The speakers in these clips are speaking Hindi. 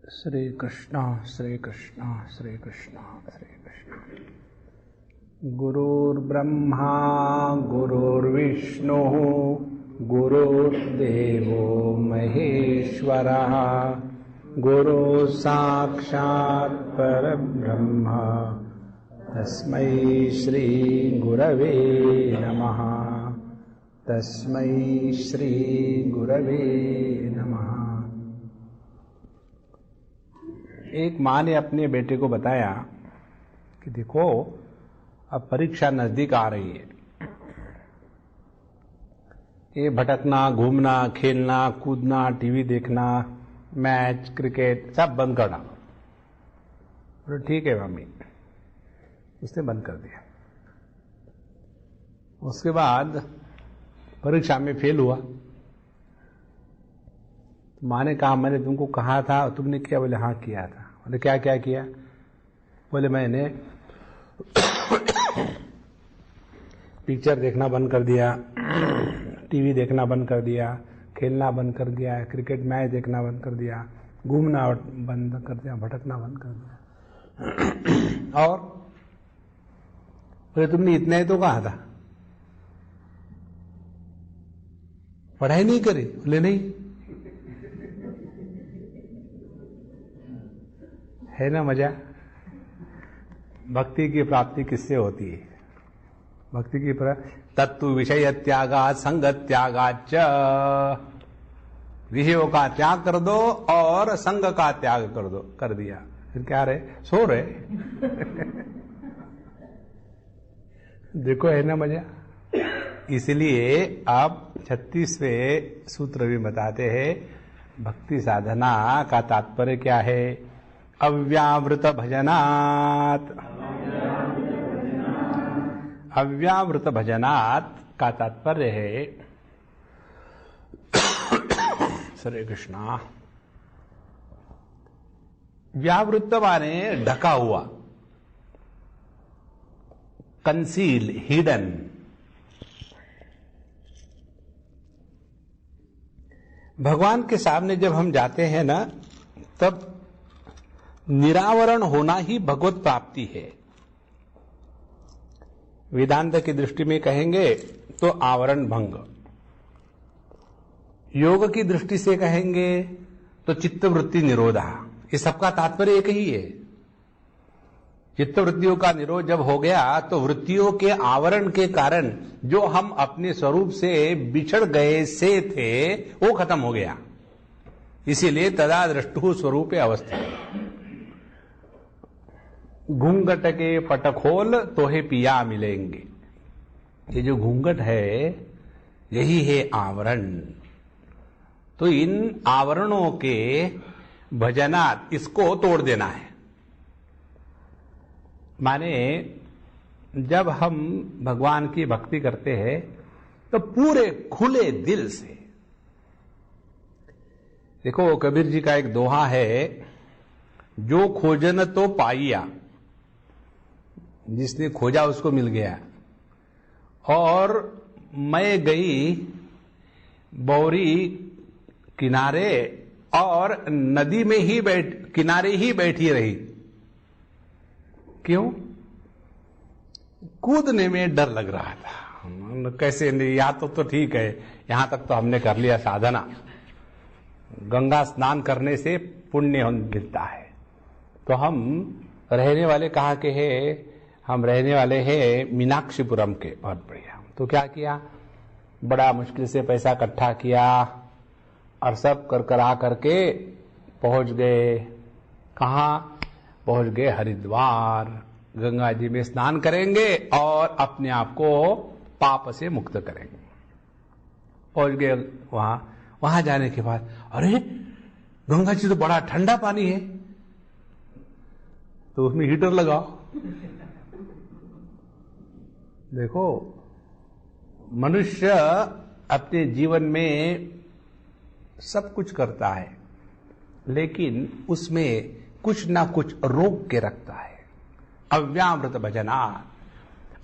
श्री कृष्ण श्री कृष्ण श्री कृष्ण श्री कृष्ण। गुरुर्ब्रह्मा गुरुर्विष्णु गुरुर्देवो महेश्वरः गुरु साक्षात् परब्रह्म तस्मै श्री गुरवे नमः। तस्मै श्री गुरवे नमः। एक माँ ने अपने बेटे को बताया कि देखो अब परीक्षा नजदीक आ रही है, ये भटकना, घूमना, खेलना, कूदना, टीवी देखना, मैच, क्रिकेट सब बंद कर डालो। बोले ठीक है मम्मी। उसने बंद कर दिया। उसके बाद परीक्षा में फेल हुआ। माँ ने कहा मैंने तुमको कहा था, तुमने किया? बोले हाँ किया था। बोले क्या क्या किया? बोले मैंने पिक्चर देखना बंद कर दिया, टीवी देखना बंद कर दिया, खेलना बंद कर दिया, क्रिकेट मैच देखना बंद कर दिया, घूमना बंद कर दिया, भटकना बंद कर दिया। और बोले तुमने इतना ही तो कहा था, पढ़ाई नहीं करी? बोले नहीं। है ना मजा? भक्ति की प्राप्ति किससे होती है? भक्ति की तत्व विषय त्यागा संग त्यागाच। विषयों का त्याग कर दो और संग का त्याग कर दिया। फिर क्या रहे? सो रहे। देखो है ना मजा? इसलिए आप 36वें सूत्र भी बताते हैं भक्ति साधना का तात्पर्य क्या है। अव्यावृत भजनात्। अव्यावृत भजनात् का तात्पर्य है श्री कृष्णा। व्यावृत माने ढका हुआ, कंसील, हिडन। भगवान के सामने जब हम जाते हैं ना, तब निरावरण होना ही भगवत प्राप्ति है। वेदांत की दृष्टि में कहेंगे तो आवरण भंग, योग की दृष्टि से कहेंगे तो चित्तवृत्ति निरोधा। ये सबका तात्पर्य एक ही है। चित्तवृत्तियों का निरोध जब हो गया तो वृत्तियों के आवरण के कारण जो हम अपने स्वरूप से बिछड़ गए से थे वो खत्म हो गया। इसीलिए तदा दृष्टु स्वरूप अवस्था। घूंघट के पटखोल तोहे पिया मिलेंगे। ये जो घूंघट है यही है आवरण। तो इन आवरणों के भजनात् इसको तोड़ देना है। माने जब हम भगवान की भक्ति करते हैं तो पूरे खुले दिल से। देखो कबीर जी का एक दोहा है, जो खोजन तो पाइया, जिसने खोजा उसको मिल गया। और मैं गई बौरी किनारे और नदी में ही किनारे ही बैठी रही। क्यों? कूदने में डर लग रहा था। कैसे नहीं, यहाँ तो ठीक है, यहां तक तो हमने कर लिया साधना। गंगा स्नान करने से पुण्य मिलता है। तो हम रहने वाले कहाँ के हैं? हम रहने वाले हैं मीनाक्षीपुरम के। बहुत बढ़िया। तो क्या किया? बड़ा मुश्किल से पैसा इकट्ठा किया और सब कर आ करके पहुंच गए। कहाँ पहुंच गए? हरिद्वार। गंगा जी में स्नान करेंगे और अपने आप को पाप से मुक्त करेंगे। पहुंच गए वहां जाने के बाद अरे गंगा जी तो बड़ा ठंडा पानी है, तो उसमें हीटर लगाओ। देखो मनुष्य अपने जीवन में सब कुछ करता है, लेकिन उसमें कुछ ना कुछ रोक के रखता है। अव्यावृत भजना,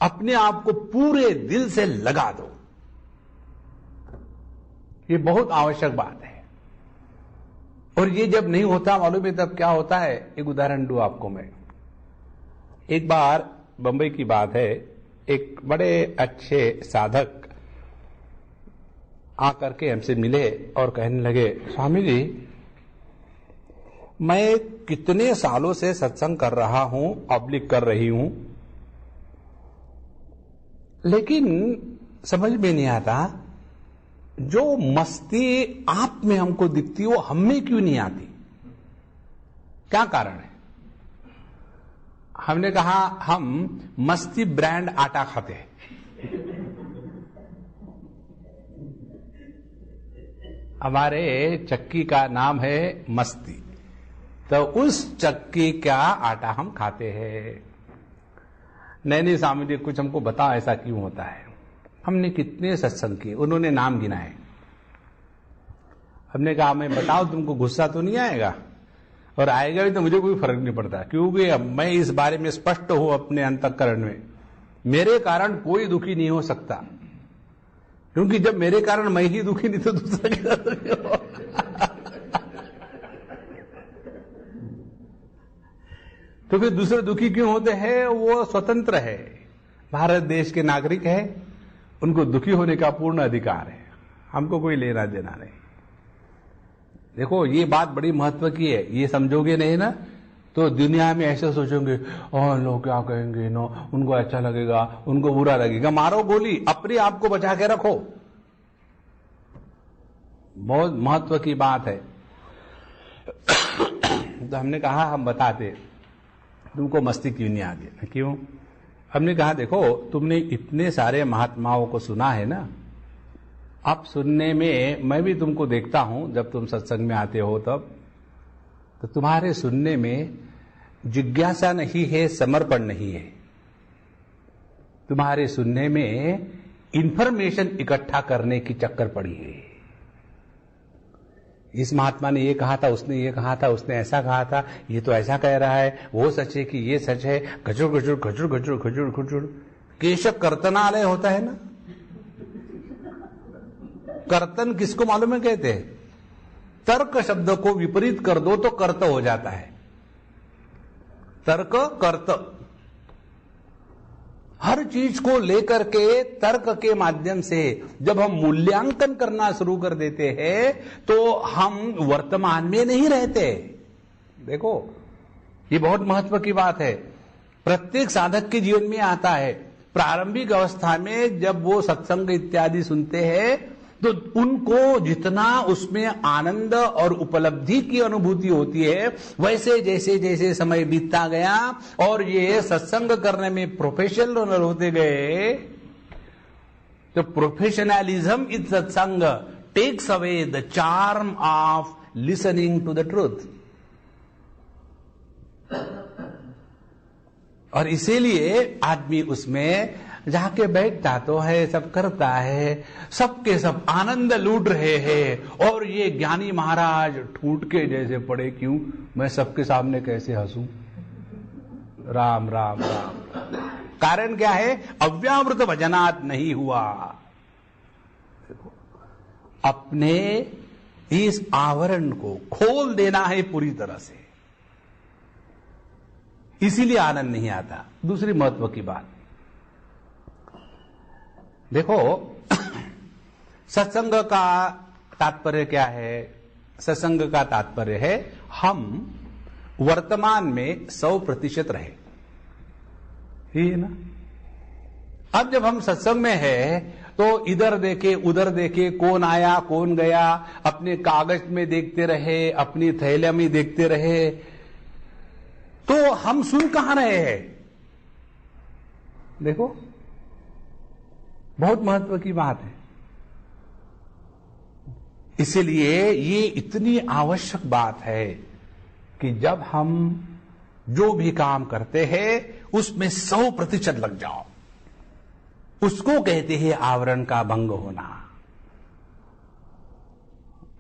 अपने आप को पूरे दिल से लगा दो। ये बहुत आवश्यक बात है। और ये जब नहीं होता मालूम है तब क्या होता है? एक उदाहरण दूं आपको मैं। एक बार बंबई की बात है, एक बड़े अच्छे साधक आकर के हमसे मिले और कहने लगे, स्वामी जी मैं कितने सालों से सत्संग कर रहा हूं, ऑब्लिक कर रही हूं, लेकिन समझ में नहीं आता जो मस्ती आप में हमको दिखती वो हम में क्यों नहीं आती, क्या कारण है? हमने कहा हम मस्ती ब्रांड आटा खाते हैं। हमारे चक्की का नाम है मस्ती, तो उस चक्की का आटा हम खाते हैं। नहीं स्वामी जी कुछ हमको बताओ ऐसा क्यों होता है। हमने कितने सत्संग किए, उन्होंने नाम गिनाए। हमने कहा मैं बताओ तुमको गुस्सा तो नहीं आएगा, और आएगा भी तो मुझे कोई फर्क नहीं पड़ता, क्योंकि मैं इस बारे में स्पष्ट हूं अपने अंतःकरण में, मेरे कारण कोई दुखी नहीं हो सकता, क्योंकि जब मेरे कारण मैं ही दुखी नहीं तो दूसरा क्या दुखी हो। तो फिर दूसरे दुखी क्यों होते हैं? वो स्वतंत्र है, भारत देश के नागरिक है, उनको दुखी होने का पूर्ण अधिकार है, हमको कोई लेना देना नहीं। देखो ये बात बड़ी महत्व की है, ये समझोगे नहीं ना तो दुनिया में ऐसे सोचोगे लोग क्या कहेंगे नो, उनको अच्छा लगेगा, उनको बुरा लगेगा। मारो गोली, अपने आप को बचा के रखो, बहुत महत्व की बात है। तो हमने कहा हम बताते तुमको मस्ती क्यों नहीं आती, क्यों? हमने कहा देखो तुमने इतने सारे महात्माओं को सुना है ना, अब सुनने में मैं भी तुमको देखता हूं जब तुम सत्संग में आते हो तब, तो तुम्हारे सुनने में जिज्ञासा नहीं है, समर्पण नहीं है, तुम्हारे सुनने में इंफॉर्मेशन इकट्ठा करने की चक्कर पड़ी है। इस महात्मा ने ये कहा था, उसने ये कहा था, उसने ऐसा कहा था, ये तो ऐसा कह रहा है, वो सच है कि ये सच है, खचुर खचुर खचुर खचुर खचुर खचुर। केशव कर्तनालय होता है ना, कर्तन किसको मालूम है कहते हैं? तर्क शब्द को विपरीत कर दो तो कर्त हो जाता है, तर्क कर्त। हर चीज को लेकर के तर्क के माध्यम से जब हम मूल्यांकन करना शुरू कर देते हैं तो हम वर्तमान में नहीं रहते। देखो ये बहुत महत्व की बात है, प्रत्येक साधक के जीवन में आता है। प्रारंभिक अवस्था में जब वो सत्संग इत्यादि सुनते हैं तो उनको जितना उसमें आनंद और उपलब्धि की अनुभूति होती है, वैसे जैसे जैसे समय बीतता गया और ये सत्संग करने में प्रोफेशनल होते गए, तो professionalism in satsang takes away the charm of listening to the truth. और इसीलिए आदमी उसमें जाके बैठता तो है, सब करता है, सबके सब आनंद लूट रहे हैं, और ये ज्ञानी महाराज ठूट के जैसे पड़े, क्यों मैं सबके सामने कैसे हंसूं? राम राम राम। कारण क्या है? अव्यावृत भजनात नहीं हुआ। अपने इस आवरण को खोल देना है पूरी तरह से, इसीलिए आनंद नहीं आता। दूसरी महत्व की बात देखो, सत्संग का तात्पर्य क्या है? सत्संग का तात्पर्य है हम वर्तमान में 100% रहे, ही है ना। अब जब हम सत्संग में है तो इधर देखे उधर देखे, कौन आया कौन गया, अपने कागज में देखते रहे, अपनी थैलिया में देखते रहे, तो हम सुन कहां रहे हैं? देखो बहुत महत्व की बात है। इसलिए ये इतनी आवश्यक बात है कि जब हम जो भी काम करते हैं उसमें 100% लग जाओ, उसको कहते हैं आवरण का भंग होना।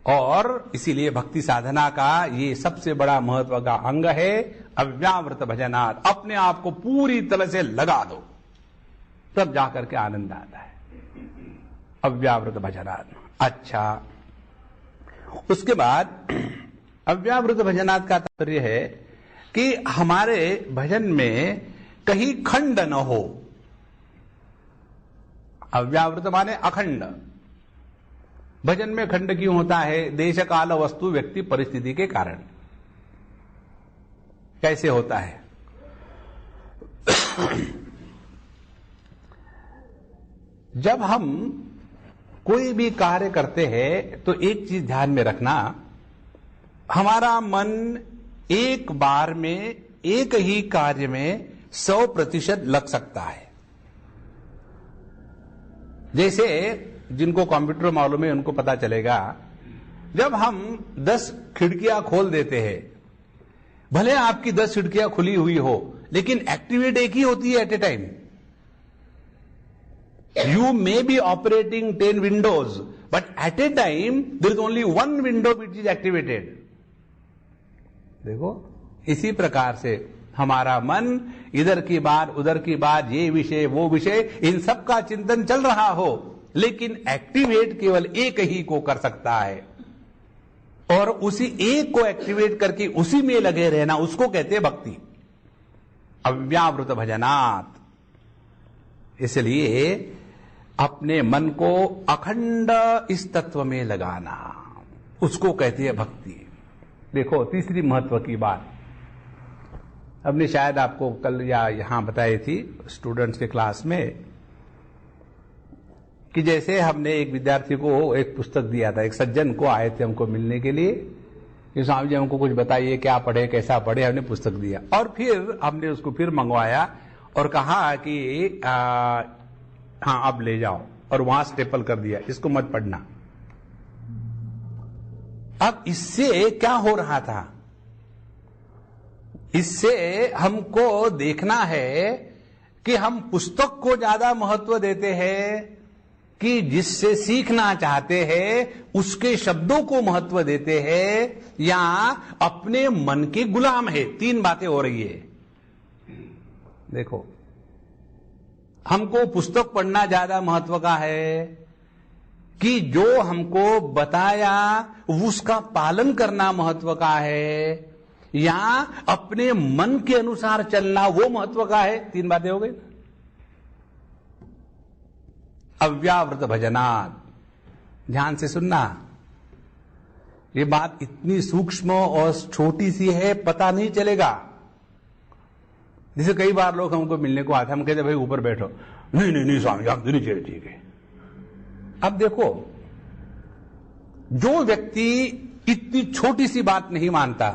और इसीलिए भक्ति साधना का ये सबसे बड़ा महत्व का अंग है अव्यावृत भजनात्। अपने आप को पूरी तरह से लगा दो, तब जाकर के आनंद आता है, अव्यावृत भजनात्। अच्छा, उसके बाद अव्यावृत भजनात् का तात्पर्य है कि हमारे भजन में कहीं खंड न हो। अव्यावृत माने अखंड। भजन में खंड क्यों होता है? देश काल वस्तु व्यक्ति परिस्थिति के कारण। कैसे होता है? जब हम कोई भी कार्य करते हैं तो एक चीज ध्यान में रखना, हमारा मन एक बार में एक ही कार्य में 100% लग सकता है। जैसे जिनको कंप्यूटर मालूम है उनको पता चलेगा, जब हम 10 खिड़कियां खोल देते हैं, भले आपकी 10 खिड़कियां खुली हुई हो, लेकिन एक्टिवेट एक ही होती है at a time. You may be operating 10 windows, but at a time there is only one window which is activated. देखो, इसी प्रकार से हमारा मन इधर की बात उधर की बात, ये विषय वो विषय, इन सब का चिंतन चल रहा हो, लेकिन एक्टिवेट केवल एक ही को कर सकता है, और उसी एक को एक्टिवेट करके उसी में लगे रहना, उसको कहते हैं भक्ति, अव्यावृत भजनात्। इसलिए अपने मन को अखंड इस तत्व में लगाना, उसको कहते हैं भक्ति। देखो, तीसरी महत्व की बात हमने शायद आपको कल या यहां बताई थी स्टूडेंट्स के क्लास में, कि जैसे हमने एक विद्यार्थी को एक पुस्तक दिया था, एक सज्जन को आए थे हमको मिलने के लिए कि स्वामी जी हमको कुछ बताइए, क्या पढ़े कैसा पढ़े। हमने पुस्तक दिया और फिर हमने उसको फिर मंगवाया और कहा कि हाँ अब ले जाओ, और वहां स्टेपल कर दिया, इसको मत पढ़ना। अब इससे क्या हो रहा था? इससे हमको देखना है कि हम पुस्तक को ज्यादा महत्व देते हैं कि जिससे सीखना चाहते हैं उसके शब्दों को महत्व देते हैं, या अपने मन के गुलाम है। 3 बातें हो रही है। देखो, हमको पुस्तक पढ़ना ज्यादा महत्व का है कि जो हमको बताया उसका पालन करना महत्व का है, या अपने मन के अनुसार चलना वो महत्व का है? 3 बातें हो गई। अव्यावृत भजनात्। ध्यान से सुनना, ये बात इतनी सूक्ष्म और छोटी सी है, पता नहीं चलेगा। जैसे कई बार लोग हमको मिलने को आते हैं, हम कहते भाई ऊपर बैठो, नहीं नहीं नहीं स्वामी आप नीचे ठीक है। अब देखो, जो व्यक्ति इतनी छोटी सी बात नहीं मानता,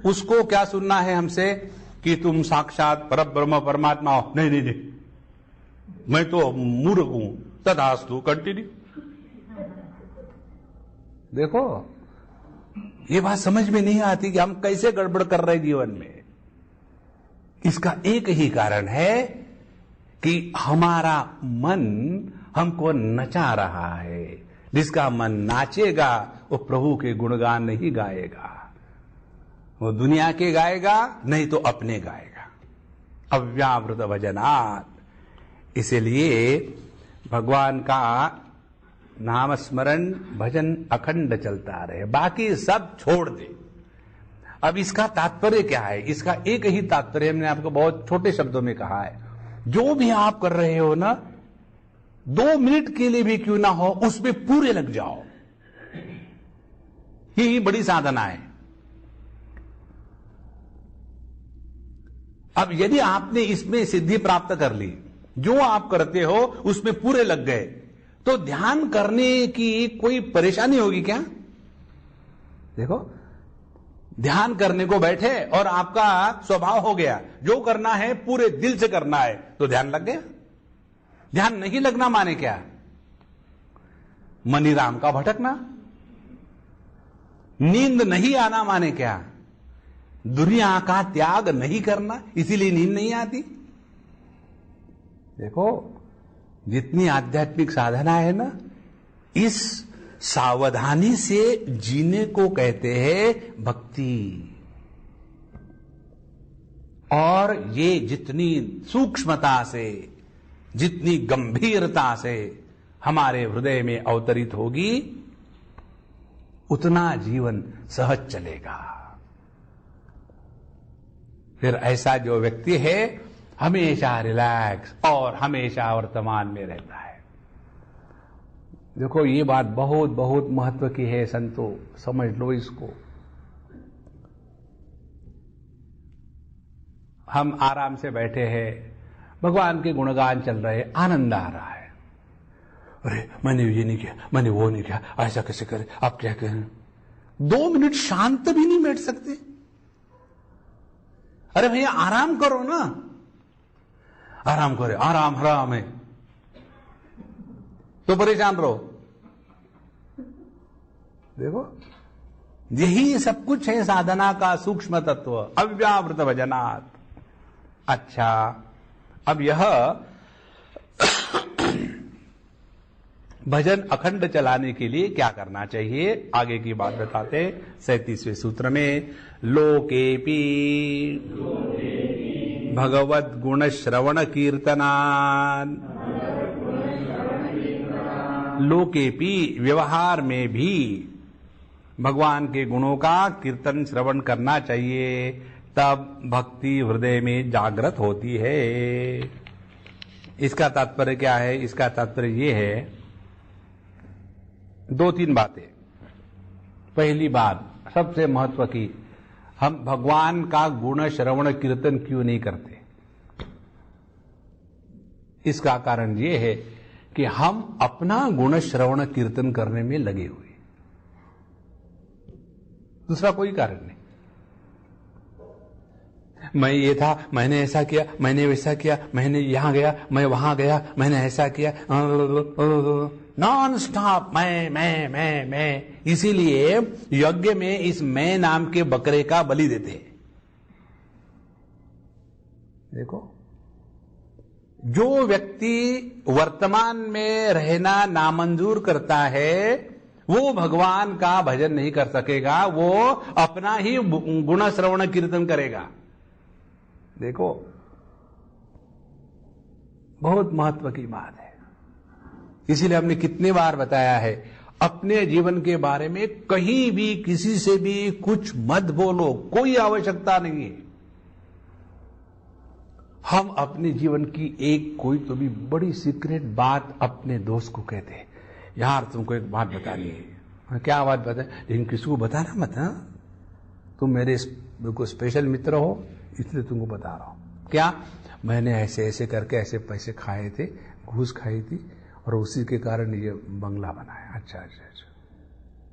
उसको क्या सुनना है हमसे कि तुम साक्षात परब्रह्म परमात्मा हो? नहीं नहीं नहीं, मैं तो मूर्ख हूं, तथास्तु, कंटिन्यू। देखो, ये बात समझ में नहीं आती कि हम कैसे गड़बड़ कर रहे जीवन में। इसका एक ही कारण है कि हमारा मन हमको नचा रहा है। जिसका मन नाचेगा वो प्रभु के गुणगान नहीं गाएगा, वो दुनिया के गाएगा, नहीं तो अपने गाएगा। अव्यावृत भजनात्। इसलिए भगवान का नाम स्मरण भजन अखंड चलता रहे, बाकी सब छोड़ दे। अब इसका तात्पर्य क्या है? इसका एक ही तात्पर्य हमने आपको बहुत छोटे शब्दों में कहा है। जो भी आप कर रहे हो ना, 2 मिनट के लिए भी क्यों ना हो, उसमें पूरे लग जाओ। यही बड़ी साधना है। अब यदि आपने इसमें सिद्धि प्राप्त कर ली, जो आप करते हो उसमें पूरे लग गए, तो ध्यान करने की कोई परेशानी होगी क्या? देखो, ध्यान करने को बैठे और आपका स्वभाव हो गया जो करना है पूरे दिल से करना है, तो ध्यान लग गया। ध्यान नहीं लगना माने क्या? मनीराम का भटकना। नींद नहीं आना माने क्या? दुनिया का त्याग नहीं करना, इसीलिए नींद नहीं आती। देखो, जितनी आध्यात्मिक साधना है ना, इस सावधानी से जीने को कहते हैं भक्ति। और ये जितनी सूक्ष्मता से, जितनी गंभीरता से हमारे हृदय में अवतरित होगी, उतना जीवन सहज चलेगा। फिर ऐसा जो व्यक्ति है हमेशा रिलैक्स और हमेशा वर्तमान में रहता है। देखो ये बात बहुत बहुत महत्व की है संतो, समझ लो इसको। हम आराम से बैठे हैं, भगवान के गुणगान चल रहे, आनंद आ रहा है। अरे मैंने ये नहीं किया, मैंने वो नहीं किया, ऐसा कैसे करे, आप क्या करें? 2 मिनट शांत भी नहीं बैठ सकते? अरे भैया आराम करो ना। आराम करे, आराम हराम है तो परेशान रहो। देखो यही सब कुछ है साधना का सूक्ष्म तत्व, अव्यावृत भजनात्। अच्छा, अब यह भजन अखंड चलाने के लिए क्या करना चाहिए, आगे की बात बताते 37वें सूत्र में। लोकेपि भगवद गुण श्रवण कीर्तनान्, लोकेपि व्यवहार में भी भगवान के गुणों का कीर्तन श्रवण करना चाहिए, तब भक्ति हृदय में जागृत होती है। इसका तात्पर्य क्या है? इसका तात्पर्य यह है, 2-3 बातें। पहली बात सबसे महत्व की, हम भगवान का गुण श्रवण कीर्तन क्यों नहीं करते? इसका कारण यह है कि हम अपना गुण श्रवण कीर्तन करने में लगे हुए, दूसरा कोई कारण नहीं। मैं ये था, मैंने ऐसा किया, मैंने वैसा किया, मैंने यहां गया, मैं वहां गया, मैंने ऐसा किया, नॉन स्टॉप मैं। इसीलिए यज्ञ में इस मैं नाम के बकरे का बलि देते हैं। देखो, जो व्यक्ति वर्तमान में रहना नामंजूर करता है वो भगवान का भजन नहीं कर सकेगा, वो अपना ही गुण श्रवण कीर्तन करेगा। देखो बहुत महत्व की बात है। इसीलिए हमने कितने बार बताया है, अपने जीवन के बारे में कहीं भी किसी से भी कुछ मत बोलो, कोई आवश्यकता नहीं है। हम अपने जीवन की एक कोई तो भी बड़ी सीक्रेट बात अपने दोस्त को कहते हैं, यार तुमको एक बात बतानी है। क्या बात बता? लेकिन किसी को बताना मत, हाँ? तुम मेरे बिल्कुल स्पेशल मित्र हो, इसलिए तुमको बता रहा हूं। क्या? मैंने ऐसे ऐसे करके ऐसे पैसे खाए थे, घूस खाई थी, और उसी के कारण ये बंगला बनाया। अच्छा अच्छा अच्छा,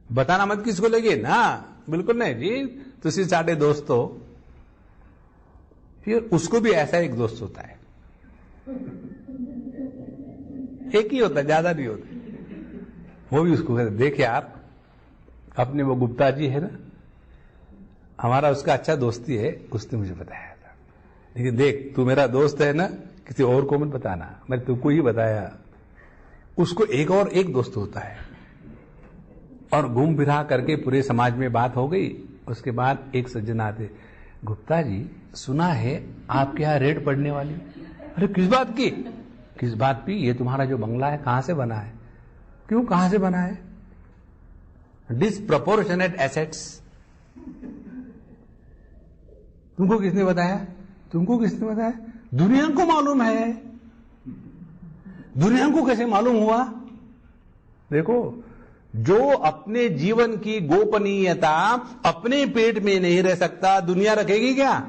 बताना मत किसको लगे ना, बिल्कुल नहीं जी, तुसी साढ़े दोस्त हो। फिर उसको भी ऐसा एक दोस्त होता है, एक ही होता है, ज्यादा नहीं होता। वो भी उसको कहते, देख यार अपने वो गुप्ता जी है ना, हमारा उसका अच्छा दोस्ती है, उसने मुझे बताया था, लेकिन देख तू मेरा दोस्त है ना, किसी और को मत बताना, मैंने तुमको ही बताया। उसको एक और एक दोस्त होता है, और घूम फिरा करके पूरे समाज में बात हो गई। उसके बाद एक सज्जन आते, गुप्ता जी सुना है आपके यहां रेड पड़ने वाली। अरे किस बात की? किस बात की? ये तुम्हारा जो बंगला है कहां से बना है? क्यों, कहां से बना है? Disproportionate assets. तुमको किसने बताया? तुमको किसने बताया? दुनिया को मालूम है। दुनिया को कैसे मालूम हुआ? देखो, जो अपने जीवन की गोपनीयता अपने पेट में नहीं रह सकता, दुनिया रखेगी क्या?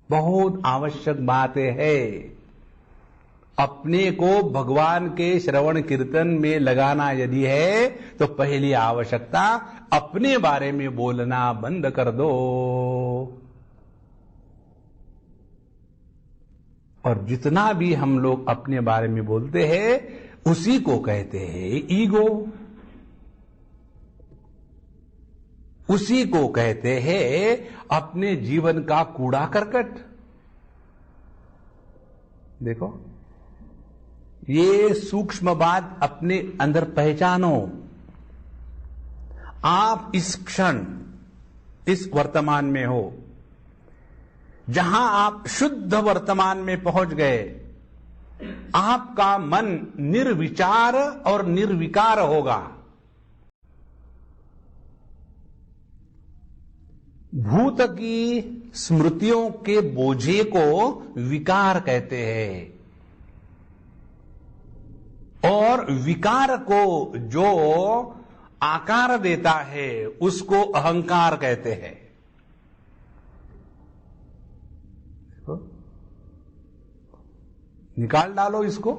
बहुत आवश्यक बात है। अपने को भगवान के श्रवण कीर्तन में लगाना यदि है तो पहली आवश्यकता अपने बारे में बोलना बंद कर दो। और जितना भी हम लोग अपने बारे में बोलते हैं उसी को कहते हैं ईगो, उसी को कहते हैं अपने जीवन का कूड़ा करकट। देखो, ये सूक्ष्म बात अपने अंदर पहचानो। आप इस क्षण, इस वर्तमान में हो, जहां आप शुद्ध वर्तमान में पहुंच गए, आपका मन निर्विचार और निर्विकार होगा। भूत की स्मृतियों के बोझे को विकार कहते हैं और विकार को जो आकार देता है उसको अहंकार कहते हैं। निकाल डालो इसको।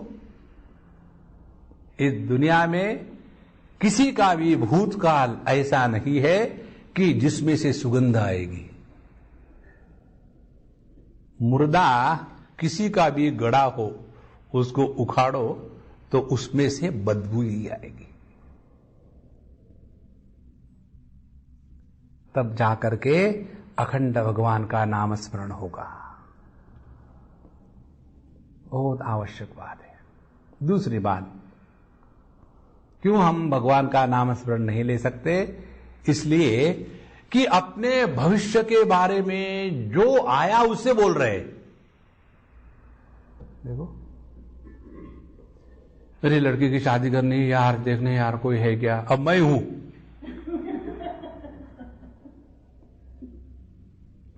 इस दुनिया में किसी का भी भूतकाल ऐसा नहीं है कि जिसमें से सुगंध आएगी। मुर्दा किसी का भी गड़ा हो, उसको उखाड़ो तो उसमें से बदबू ही आएगी। तब जाकर के अखंड भगवान का नाम स्मरण होगा। बहुत आवश्यक बात है। दूसरी बात, क्यों हम भगवान का नाम स्मरण नहीं ले सकते? इसलिए कि अपने भविष्य के बारे में जो आया उससे बोल रहे। देखो, मेरी लड़की की शादी करनी यार, देखने यार कोई है क्या, अब मैं हूं,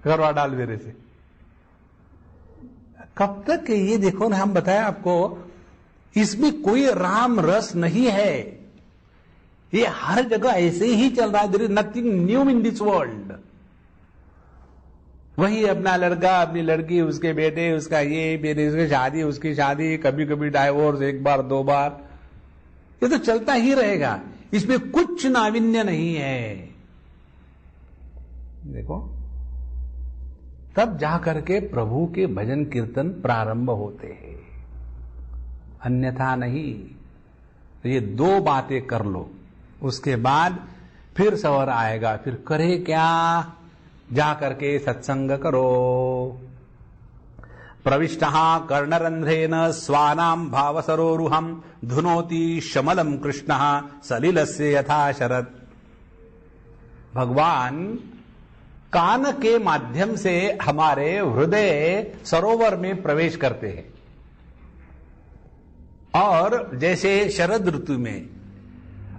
करवा डाल मेरे से। कब तक ये देखो ना, हम बताया आपको, इसमें कोई राम रस नहीं है। ये हर जगह ऐसे ही चल रहा है। There is nothing new in this world. वही अपना लड़का, अपनी लड़की, उसके बेटे, उसका ये बेटे, उसकी शादी, उसकी शादी, कभी कभी डाइवोर्स, एक बार दो बार, ये तो चलता ही रहेगा। इसमें कुछ नाविन्य नहीं है। देखो, तब जाकर के प्रभु के भजन कीर्तन प्रारंभ होते हैं, अन्यथा नहीं। तो ये दो बातें कर लो, उसके बाद फिर सवर आएगा। फिर करे क्या? जाकर के सत्संग करो। प्रविष्टः कर्णरंध्रेन स्वानाम भावसरोरुहम धुनोति शमलम कृष्णः सलिलस्य यथा शरद। भगवान कान के माध्यम से हमारे हृदय सरोवर में प्रवेश करते हैं। और जैसे शरद ऋतु में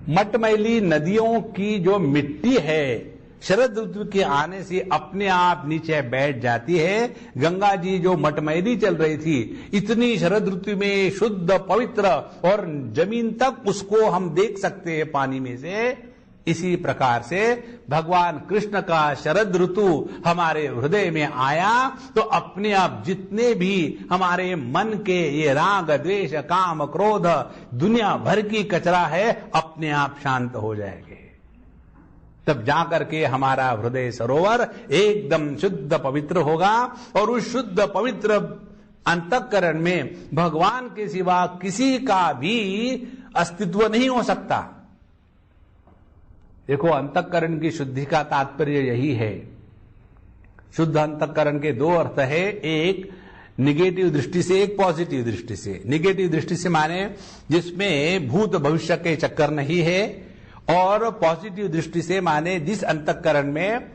मटमैली नदियों की जो मिट्टी है, शरद ऋतु के आने से अपने आप नीचे बैठ जाती है। गंगा जी जो मटमैली चल रही थी, इतनी शरद ऋतु में शुद्ध पवित्र और जमीन तक उसको हम देख सकते हैं पानी में से। इसी प्रकार से भगवान कृष्ण का शरद ऋतु हमारे हृदय में आया तो अपने आप जितने भी हमारे मन के ये राग, द्वेष, काम, क्रोध, दुनिया भर की कचरा है, अपने आप शांत हो जाएंगे। तब जाकर के हमारा हृदय सरोवर एकदम शुद्ध पवित्र होगा। और उस शुद्ध पवित्र अंतःकरण में भगवान के सिवा किसी का भी अस्तित्व नहीं हो सकता। देखो, अंतःकरण की शुद्धि का तात्पर्य यही है। शुद्ध अंतःकरण के दो अर्थ है, एक निगेटिव दृष्टि से, एक पॉजिटिव दृष्टि से। निगेटिव दृष्टि से माने जिसमें भूत भविष्य के चक्कर नहीं है, और पॉजिटिव दृष्टि से माने जिस अंतःकरण में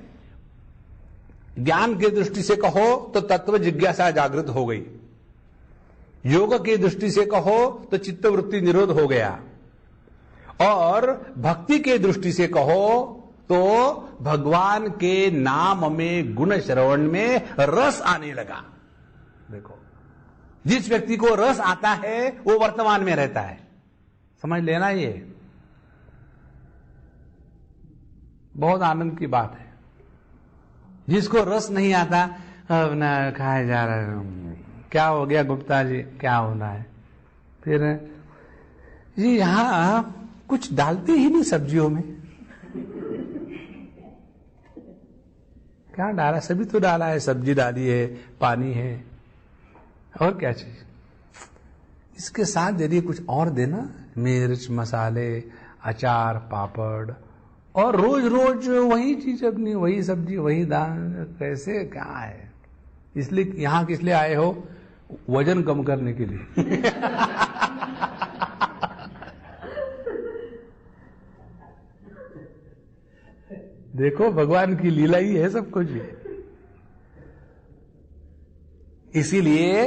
ज्ञान की दृष्टि से कहो तो तत्व जिज्ञासा जागृत हो गई, योग की दृष्टि से कहो तो चित्तवृत्ति निरोध हो गया, और भक्ति के दृष्टि से कहो तो भगवान के नाम में, गुण श्रवण में रस आने लगा। देखो, जिस व्यक्ति को रस आता है वो वर्तमान में रहता है। समझ लेना, ये बहुत आनंद की बात है। जिसको रस नहीं आता, अब ना खाए जा रहा है, क्या हो गया गुप्ता जी, क्या होना है? फिर जी यहां कुछ डालते ही नहीं सब्जियों में। क्या डाला? सभी तो डाला है, सब्जी डाली है, पानी है, और क्या चीज। इसके साथ यदि कुछ और देना, मिर्च, मसाले, अचार, पापड़, और रोज रोज वही चीज अपनी, वही सब्जी, वही दाल, कैसे क्या है? इसलिए यहां किस लिए आए हो? वजन कम करने के लिए। देखो, भगवान की लीला ही है सब कुछ। इसीलिए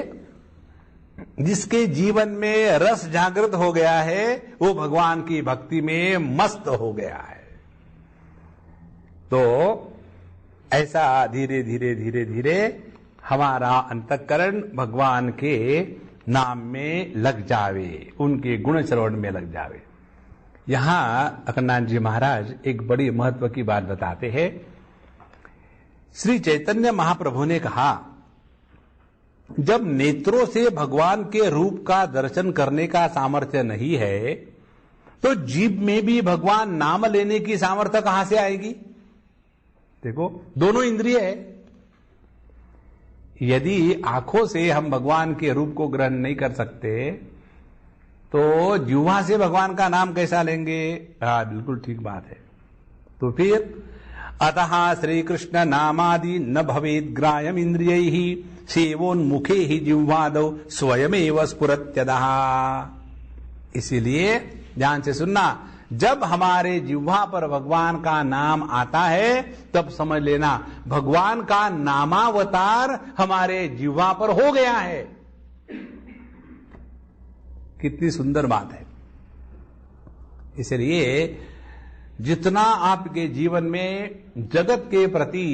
जिसके जीवन में रस जागृत हो गया है वो भगवान की भक्ति में मस्त हो गया है। तो ऐसा धीरे धीरे धीरे धीरे हमारा अंतःकरण भगवान के नाम में लग जावे, उनके गुण श्रवण में लग जावे। यहां अकरनाथ जी महाराज एक बड़ी महत्व की बात बताते हैं। श्री चैतन्य महाप्रभु ने कहा, जब नेत्रों से भगवान के रूप का दर्शन करने का सामर्थ्य नहीं है तो जीभ में भी भगवान नाम लेने की सामर्थ्य कहां से आएगी? देखो, दोनों इंद्रिय है। यदि आंखों से हम भगवान के रूप को ग्रहण नहीं कर सकते तो जिह्वा से भगवान का नाम कैसा लेंगे? हाँ, बिल्कुल ठीक बात है। तो फिर अतः श्री कृष्ण नामादि न भवेद ग्राह्यम इंद्रियैहि सेवोन्मुखे ही जिह्वादौ स्वयमेव स्फुरत्यदः। इसीलिए ध्यान से सुनना, जब हमारे जिह्वा पर भगवान का नाम आता है तब समझ लेना भगवान का नामावतार हमारे जिह्वा पर हो गया है। कितनी सुंदर बात है। इसलिए जितना आपके जीवन में जगत के प्रति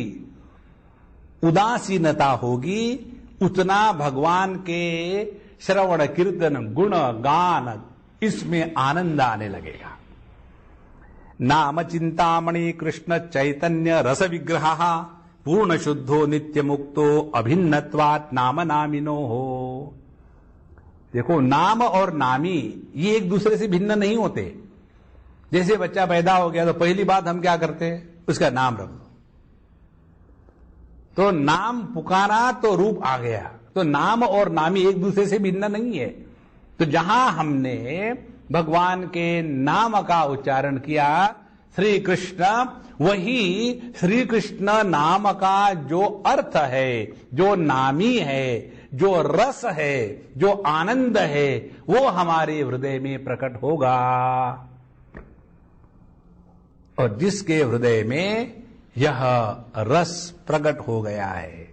उदासीनता होगी उतना भगवान के श्रवण कीर्तन गुण गान इसमें आनंद आने लगेगा। नाम चिंतामणि कृष्ण चैतन्य रस विग्रह पूर्ण शुद्धो नित्य मुक्तो अभिन्नत्वात् नाम नामिनो हो। देखो, नाम और नामी ये एक दूसरे से भिन्न नहीं होते। जैसे बच्चा पैदा हो गया तो पहली बात हम क्या करते हैं? उसका नाम रख दो। तो नाम पुकारा तो रूप आ गया। तो नाम और नामी एक दूसरे से भिन्न नहीं है। तो जहां हमने भगवान के नाम का उच्चारण किया श्री कृष्ण, वही श्री कृष्ण नाम का जो अर्थ है, जो नामी है, जो रस है, जो आनंद है, वो हमारे हृदय में प्रकट होगा। और जिसके हृदय में यह रस प्रकट हो गया है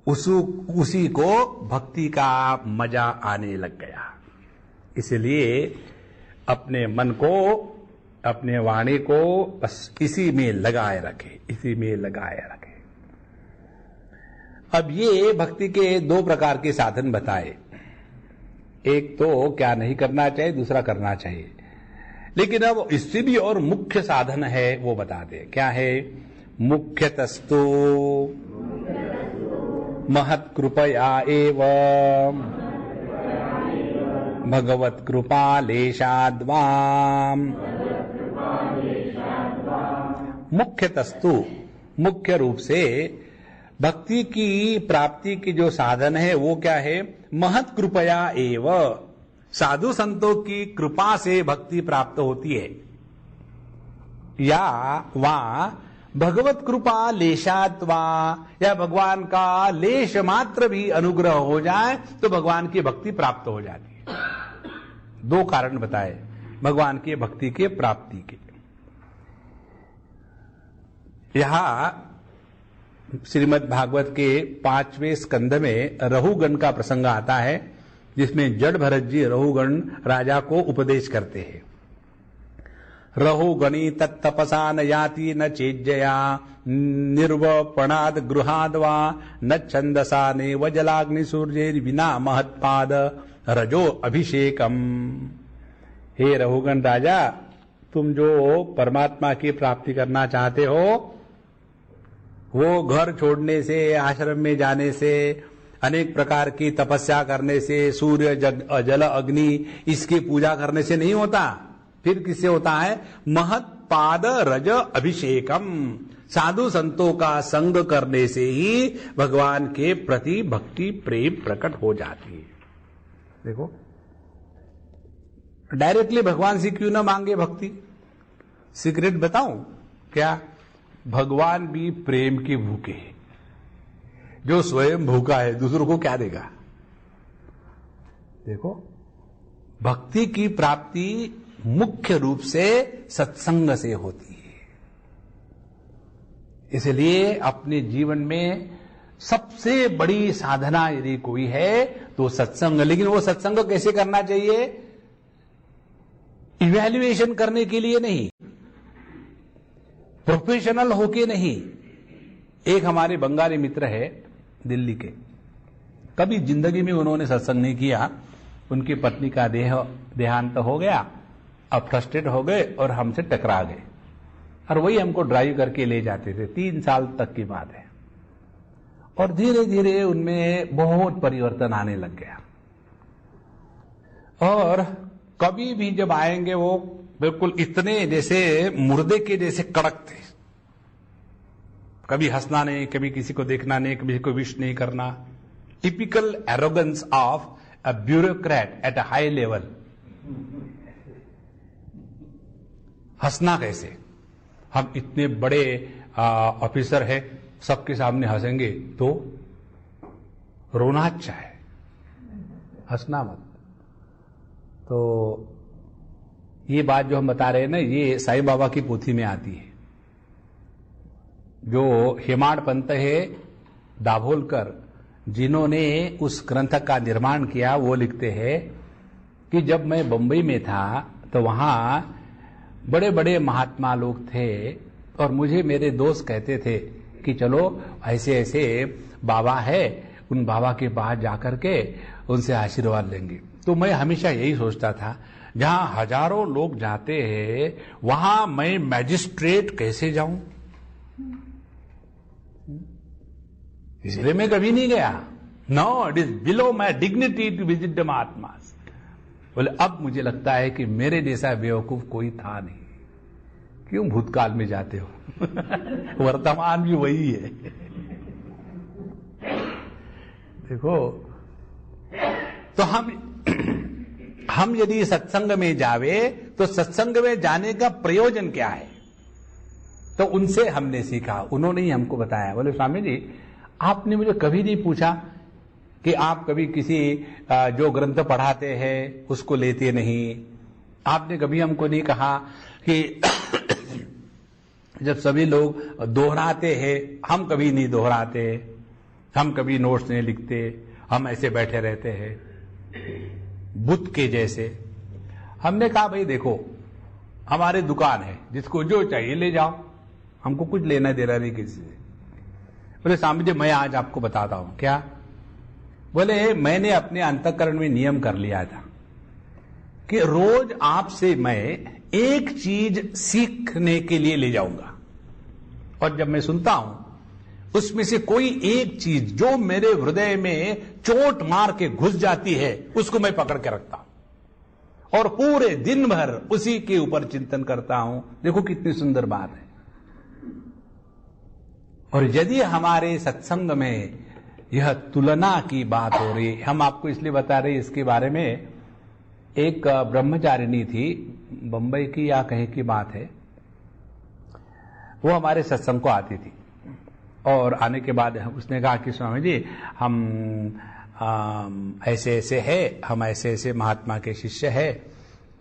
उसी को भक्ति का मजा आने लग गया। इसलिए अपने मन को, अपने वाणी को बस इसी में लगाए रखे, इसी में लगाए रखे। अब ये भक्ति के दो प्रकार के साधन बताए। एक तो क्या नहीं करना चाहिए, दूसरा करना चाहिए। लेकिन अब इससे भी और मुख्य साधन है वो बता दे। क्या है? मुख्यतस्तु महत् कृपया एव भगवत कृपा लेशाद्वाम। मुख्यतस्तु, मुख्य रूप से भक्ति की प्राप्ति की जो साधन है वो क्या है? महत् कृपया एव, साधु संतों की कृपा से भक्ति प्राप्त होती है। या वहां भगवत कृपा लेशात्वा, या भगवान का लेश मात्र भी अनुग्रह हो जाए तो भगवान की भक्ति प्राप्त हो जाती है। दो कारण बताए भगवान की भक्ति के प्राप्ति के। यहां श्रीमद् भागवत के 5वें स्कंद में रहुगण का प्रसंग आता है, जिसमें जड़ भरत जी रहुगण राजा को उपदेश करते हैं। रहुगणी तत्तपसा न याति न चेज्जया निर्वपणाद गृहाद वा न छंदसा नेव जलाग्नि सूर्येर विना महत्पाद रजो अभिषेकम। हे रहुगण राजा, तुम जो परमात्मा की प्राप्ति करना चाहते हो वो घर छोड़ने से, आश्रम में जाने से, अनेक प्रकार की तपस्या करने से, सूर्य जल अग्नि इसकी पूजा करने से नहीं होता। फिर किससे होता है? महत्पाद रज अभिषेकम, साधु संतों का संग करने से ही भगवान के प्रति भक्ति प्रेम प्रकट हो जाती है। देखो, डायरेक्टली भगवान से क्यों ना मांगे भक्ति? सीक्रेट बताऊं क्या? भगवान भी प्रेम के भूखे हैं। जो स्वयं भूखा है दूसरों को क्या देगा? देखो, भक्ति की प्राप्ति मुख्य रूप से सत्संग से होती है। इसलिए अपने जीवन में सबसे बड़ी साधना यदि कोई है तो सत्संग। लेकिन वो सत्संग कैसे करना चाहिए? इवैल्यूएशन करने के लिए नहीं, प्रोफेशनल होके नहीं। एक हमारे बंगाली मित्र है दिल्ली के, कभी जिंदगी में उन्होंने सत्संग नहीं किया। उनकी पत्नी का देहांत हो गया, अब फ्रस्ट्रेट हो गए और हमसे टकरा गए, और वही हमको ड्राइव करके ले जाते थे। 3 साल तक की बात है। और धीरे धीरे उनमें बहुत परिवर्तन आने लग गया। और कभी भी जब आएंगे वो बिल्कुल इतने जैसे मुर्दे के जैसे कड़क थे। कभी हंसना नहीं, कभी किसी को देखना नहीं, कभी को विश नहीं करना। Typical arrogance of a bureaucrat at a high level. हंसना कैसे? हम इतने बड़े ऑफिसर हैं, सबके सामने हंसेंगे तो रोना अच्छा है, हंसना मत। तो ये बात जो हम बता रहे हैं ना, ये साईं बाबा की पोथी में आती है। जो हेमाड़ पंत है दाभोलकर, जिन्होंने उस ग्रंथ का निर्माण किया, वो लिखते हैं कि जब मैं बंबई में था तो वहां बड़े बड़े महात्मा लोग थे, और मुझे मेरे दोस्त कहते थे कि चलो ऐसे ऐसे बाबा है, उन बाबा के पास जाकर के उनसे आशीर्वाद लेंगे। तो मैं हमेशा यही सोचता था, जहां हजारों लोग जाते हैं वहां मैं मैजिस्ट्रेट कैसे जाऊं? इसलिए मैं कभी नहीं गया। No, it is below my dignity to visit the mahatmas. बोले अब मुझे लगता है कि मेरे जैसा बेवकूफ कोई था नहीं। क्यों भूतकाल में जाते हो? वर्तमान भी वही है। देखो, तो हम यदि सत्संग में जावे तो सत्संग में जाने का प्रयोजन क्या है? तो उनसे हमने सीखा, उन्होंने ही हमको बताया। बोले स्वामी जी, आपने मुझे कभी नहीं पूछा कि आप कभी किसी जो ग्रंथ पढ़ाते हैं उसको लेते नहीं। आपने कभी हमको नहीं कहा कि जब सभी लोग दोहराते हैं, हम कभी नहीं दोहराते, हम कभी नोट्स नहीं लिखते, हम ऐसे बैठे रहते हैं बुद्ध के जैसे। हमने कहा भाई देखो, हमारी दुकान है, जिसको जो चाहिए ले जाओ, हमको कुछ लेना देना नहीं किसी से। बोले स्वामी जी, मैं आज आपको बताता हूं। क्या? बोले मैंने अपने अंतःकरण में नियम कर लिया था कि रोज आपसे मैं एक चीज सीखने के लिए ले जाऊंगा, और जब मैं सुनता हूं उसमें से कोई एक चीज जो मेरे हृदय में चोट मार के घुस जाती है, उसको मैं पकड़ के रखता हूं और पूरे दिन भर उसी के ऊपर चिंतन करता हूं। देखो कितनी सुंदर बात है। और यदि हमारे सत्संग में यह तुलना की बात हो रही, हम आपको इसलिए बता रहे इसके बारे में। एक ब्रह्मचारिणी थी, बंबई की या कहीं की बात है, वो हमारे सत्संग को आती थी। और आने के बाद उसने कहा कि स्वामी जी, हम ऐसे ऐसे है, हम ऐसे ऐसे महात्मा के शिष्य है,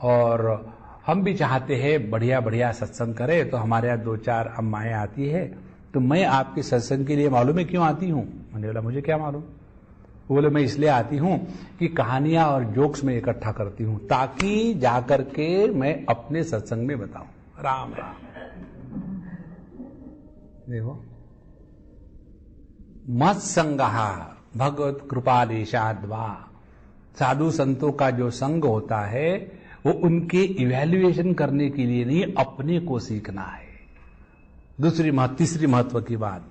और हम भी चाहते हैं बढ़िया बढ़िया सत्संग करें। तो हमारे यहाँ 2-4 अम्माएं आती है, तो मैं आपके सत्संग के लिए मालूम है क्यों आती हूं? मैंने बोला मुझे क्या मालूम। बोले मैं इसलिए आती हूं कि कहानियां और जोक्स में इकट्ठा करती हूं, ताकि जाकर के मैं अपने सत्संग में बताऊं। राम राम। देखो, मत संगहा भगवत कृपालेशाद्वा। साधु संतों का जो संग होता है वो उनके इवैल्यूएशन करने के लिए नहीं, अपने को सीखना है। तीसरी महत्व की बात,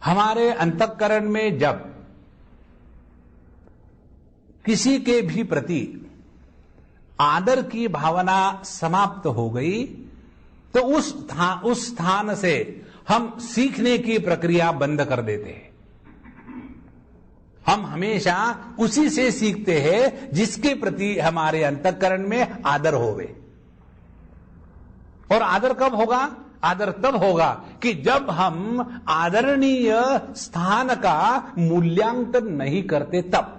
हमारे अंतःकरण में जब किसी के भी प्रति आदर की भावना समाप्त हो गई तो उस स्थान से हम सीखने की प्रक्रिया बंद कर देते हैं। हम हमेशा उसी से सीखते हैं जिसके प्रति हमारे अंतःकरण में आदर होवे। और आदर कब होगा? आदर तब होगा कि जब हम आदरणीय स्थान का मूल्यांकन नहीं करते तब।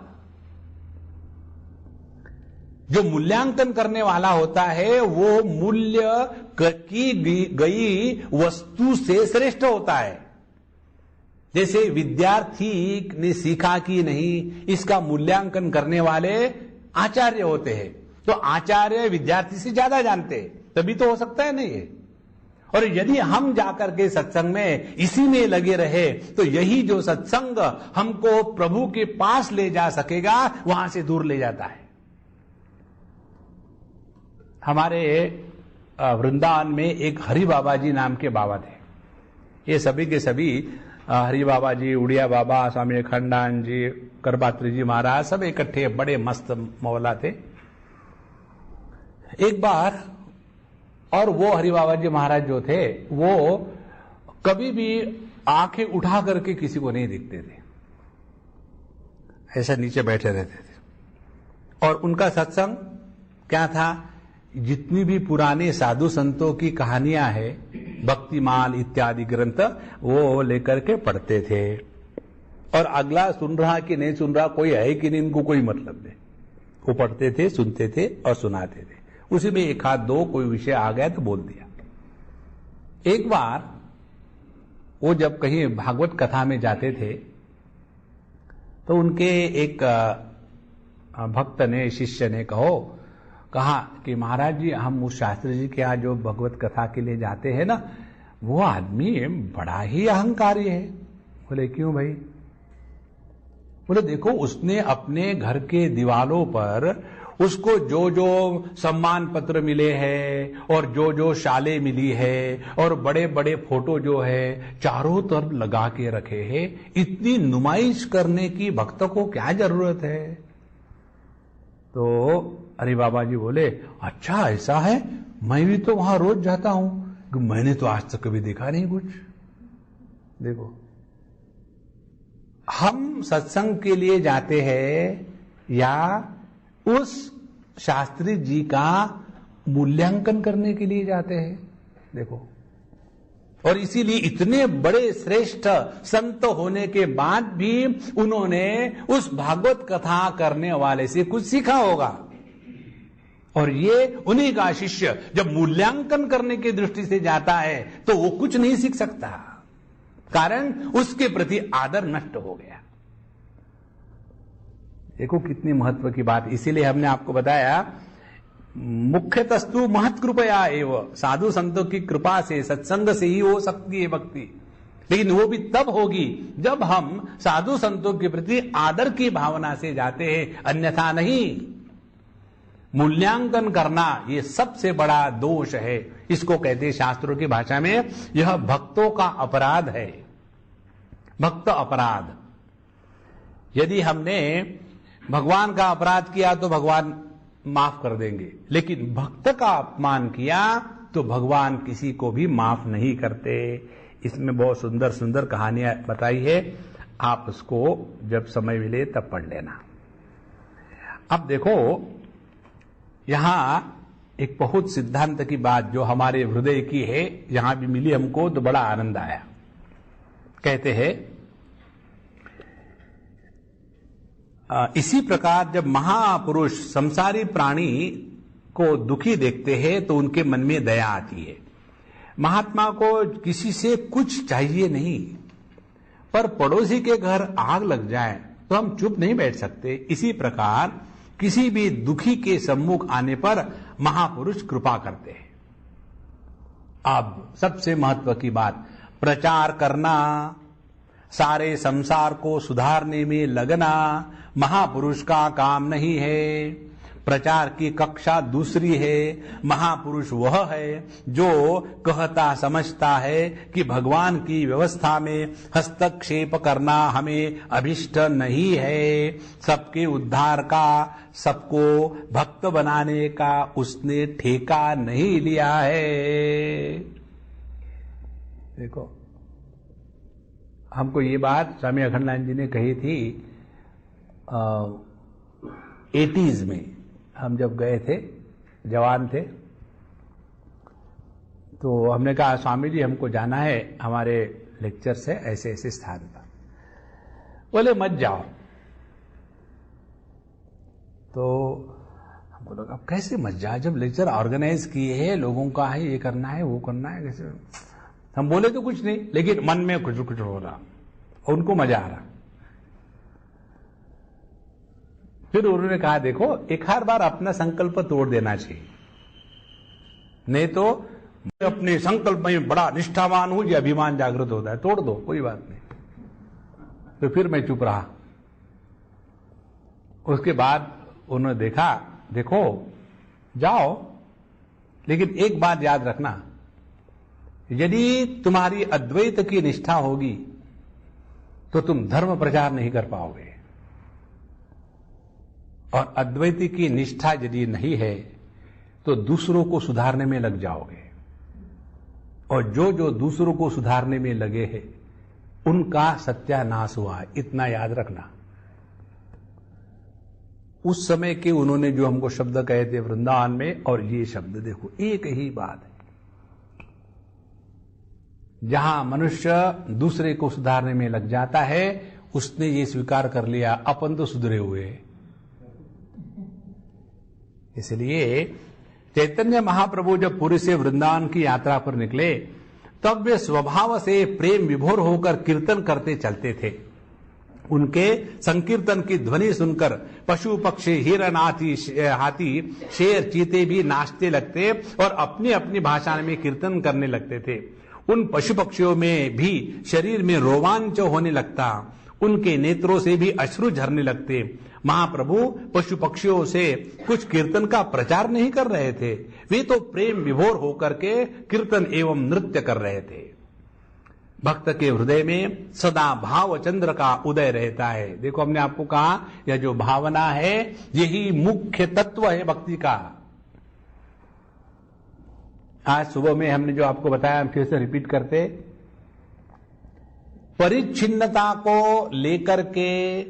जो मूल्यांकन करने वाला होता है वो मूल्य की गई वस्तु से श्रेष्ठ होता है। जैसे विद्यार्थी ने सीखा कि नहीं, इसका मूल्यांकन करने वाले आचार्य होते हैं, तो आचार्य विद्यार्थी से ज्यादा जानते हैं, तभी तो हो सकता है नहीं है। और यदि हम जाकर के सत्संग में इसी में लगे रहे तो यही जो सत्संग हमको प्रभु के पास ले जा सकेगा, वहां से दूर ले जाता है। हमारे वृंदावन में एक हरि बाबा जी नाम के बाबा थे। ये सभी के सभी हरि बाबा जी, उड़िया बाबा, स्वामी खंडान जी, करपात्री जी महाराज, सब इकट्ठे बड़े मस्त मौला थे। एक बार, और वो हरि बाबा जी महाराज जो थे वो कभी भी आंखें उठा करके किसी को नहीं दिखते थे, ऐसा नीचे बैठे रहते थे। और उनका सत्संग क्या था, जितनी भी पुराने साधु संतों की कहानियां हैं, भक्तिमाल इत्यादि ग्रंथ, वो लेकर के पढ़ते थे। और अगला सुन रहा कि नहीं सुन रहा, कोई है कि नहीं, इनको कोई मतलब नहीं। वो पढ़ते थे, सुनते थे और सुनाते थे। उसी में एक हाथ दो कोई विषय आ गया तो बोल दिया। एक बार वो जब कहीं भागवत कथा में जाते थे तो उनके एक भक्त ने, शिष्य ने कहा कि महाराज जी, हम उस शास्त्री जी के यहाँ जो भगवत कथा के लिए जाते हैं ना, वो आदमी बड़ा ही अहंकारी है। बोले क्यों भाई? बोले देखो, उसने अपने घर के दीवालों पर उसको जो जो सम्मान पत्र मिले हैं और जो जो शालें मिली है और बड़े बड़े फोटो जो है चारों तरफ लगा के रखे हैं। इतनी नुमाइश करने की भक्त को क्या जरूरत है? तो अरे बाबा जी बोले, अच्छा ऐसा है, मैं भी तो वहां रोज जाता हूं, कि मैंने तो आज तक कभी देखा नहीं कुछ। देखो, हम सत्संग के लिए जाते हैं या उस शास्त्री जी का मूल्यांकन करने के लिए जाते हैं? देखो, और इसीलिए इतने बड़े श्रेष्ठ संत होने के बाद भी उन्होंने उस भागवत कथा करने वाले से कुछ सीखा होगा। और ये उन्हीं का शिष्य जब मूल्यांकन करने की दृष्टि से जाता है तो वो कुछ नहीं सीख सकता, कारण उसके प्रति आदर नष्ट हो गया। देखो कितनी महत्व की बात। इसीलिए हमने आपको बताया, मुख्यतस्तु महत् कृपया एवं, साधु संतों की कृपा से, सत्संग से ही हो सकती है भक्ति। लेकिन वो भी तब होगी जब हम साधु संतों के प्रति आदर की भावना से जाते हैं, अन्यथा नहीं। मूल्यांकन करना ये सबसे बड़ा दोष है। इसको कहते हैं शास्त्रों की भाषा में, यह भक्तों का अपराध है, भक्त अपराध। यदि हमने भगवान का अपराध किया तो भगवान माफ कर देंगे, लेकिन भक्त का अपमान किया तो भगवान किसी को भी माफ नहीं करते। इसमें बहुत सुंदर सुंदर कहानियां बताई है, आप उसको जब समय मिले तब पढ़ लेना। अब देखो, यहां एक बहुत सिद्धांत की बात जो हमारे हृदय की है, यहां भी मिली हमको तो बड़ा आनंद आया। कहते हैं, इसी प्रकार जब महापुरुष संसारी प्राणी को दुखी देखते हैं तो उनके मन में दया आती है। महात्मा को किसी से कुछ चाहिए नहीं, पर पड़ोसी के घर आग लग जाए तो हम चुप नहीं बैठ सकते। इसी प्रकार किसी भी दुखी के सम्मुख आने पर महापुरुष कृपा करते हैं। अब सबसे महत्व की बात, प्रचार करना, सारे संसार को सुधारने में लगना महापुरुष का काम नहीं है। प्रचार की कक्षा दूसरी है। महापुरुष वह है जो कहता समझता है कि भगवान की व्यवस्था में हस्तक्षेप करना हमें अभिष्ट नहीं है। सबके उद्धार का, सबको भक्त बनाने का उसने ठेका नहीं लिया है। देखो, हमको ये बात स्वामी अखंडानंद जी ने कही थी 80s में। हम जब गए थे, जवान थे, तो हमने कहा स्वामी जी हमको जाना है हमारे लेक्चर से ऐसे ऐसे स्थान पर। बोले मत जाओ। तो हमको लगा अब कैसे मत जाओ, जब लेक्चर ऑर्गेनाइज किए हैं, लोगों का है, ये करना है वो करना है, कैसे। हम बोले तो कुछ नहीं, लेकिन मन में कुछ कुछ हो रहा। और उनको मजा आ रहा। फिर उन्होंने कहा देखो एक हर बार अपना संकल्प तोड़ देना चाहिए, नहीं तो अपने संकल्प में बड़ा निष्ठावान हूं, ये अभिमान जागृत होता है, तोड़ दो कोई बात नहीं। तो फिर मैं चुप रहा। उसके बाद उन्होंने देखा देखो जाओ, लेकिन एक बात याद रखना, यदि तुम्हारी अद्वैत की निष्ठा होगी तो तुम धर्म प्रचार नहीं कर पाओगे, और अद्वैत की निष्ठा यदि नहीं है तो दूसरों को सुधारने में लग जाओगे, और जो जो दूसरों को सुधारने में लगे हैं उनका सत्यानाश हुआ, इतना याद रखना। उस समय के उन्होंने जो हमको शब्द कहे थे वृंदावन में, और ये शब्द देखो एक ही बात है। जहां मनुष्य दूसरे को सुधारने में लग जाता है उसने ये स्वीकार कर लिया अपन तो सुधरे हुए। इसलिए चैतन्य महाप्रभु जब पुरी से वृंदावन की यात्रा पर निकले तब वे स्वभाव से प्रेम विभोर होकर कीर्तन करते चलते थे। उनके संकीर्तन की ध्वनि सुनकर पशु पक्षी हिरण हाथी शेर चीते भी नाचते लगते और अपनी अपनी भाषा में कीर्तन करने लगते थे। उन पशु पक्षियों में भी शरीर में रोमांच होने लगता, उनके नेत्रों से भी अश्रु झरने लगते। महाप्रभु पशु पक्षियों से कुछ कीर्तन का प्रचार नहीं कर रहे थे, वे तो प्रेम विभोर होकर के कीर्तन एवं नृत्य कर रहे थे। भक्त के हृदय में सदा भाव चंद्र का उदय रहता है। देखो हमने आपको कहा यह जो भावना है यही मुख्य तत्व है भक्ति का। आज सुबह में हमने जो आपको बताया हम फिर से रिपीट करते, परिच्छिन्नता को लेकर के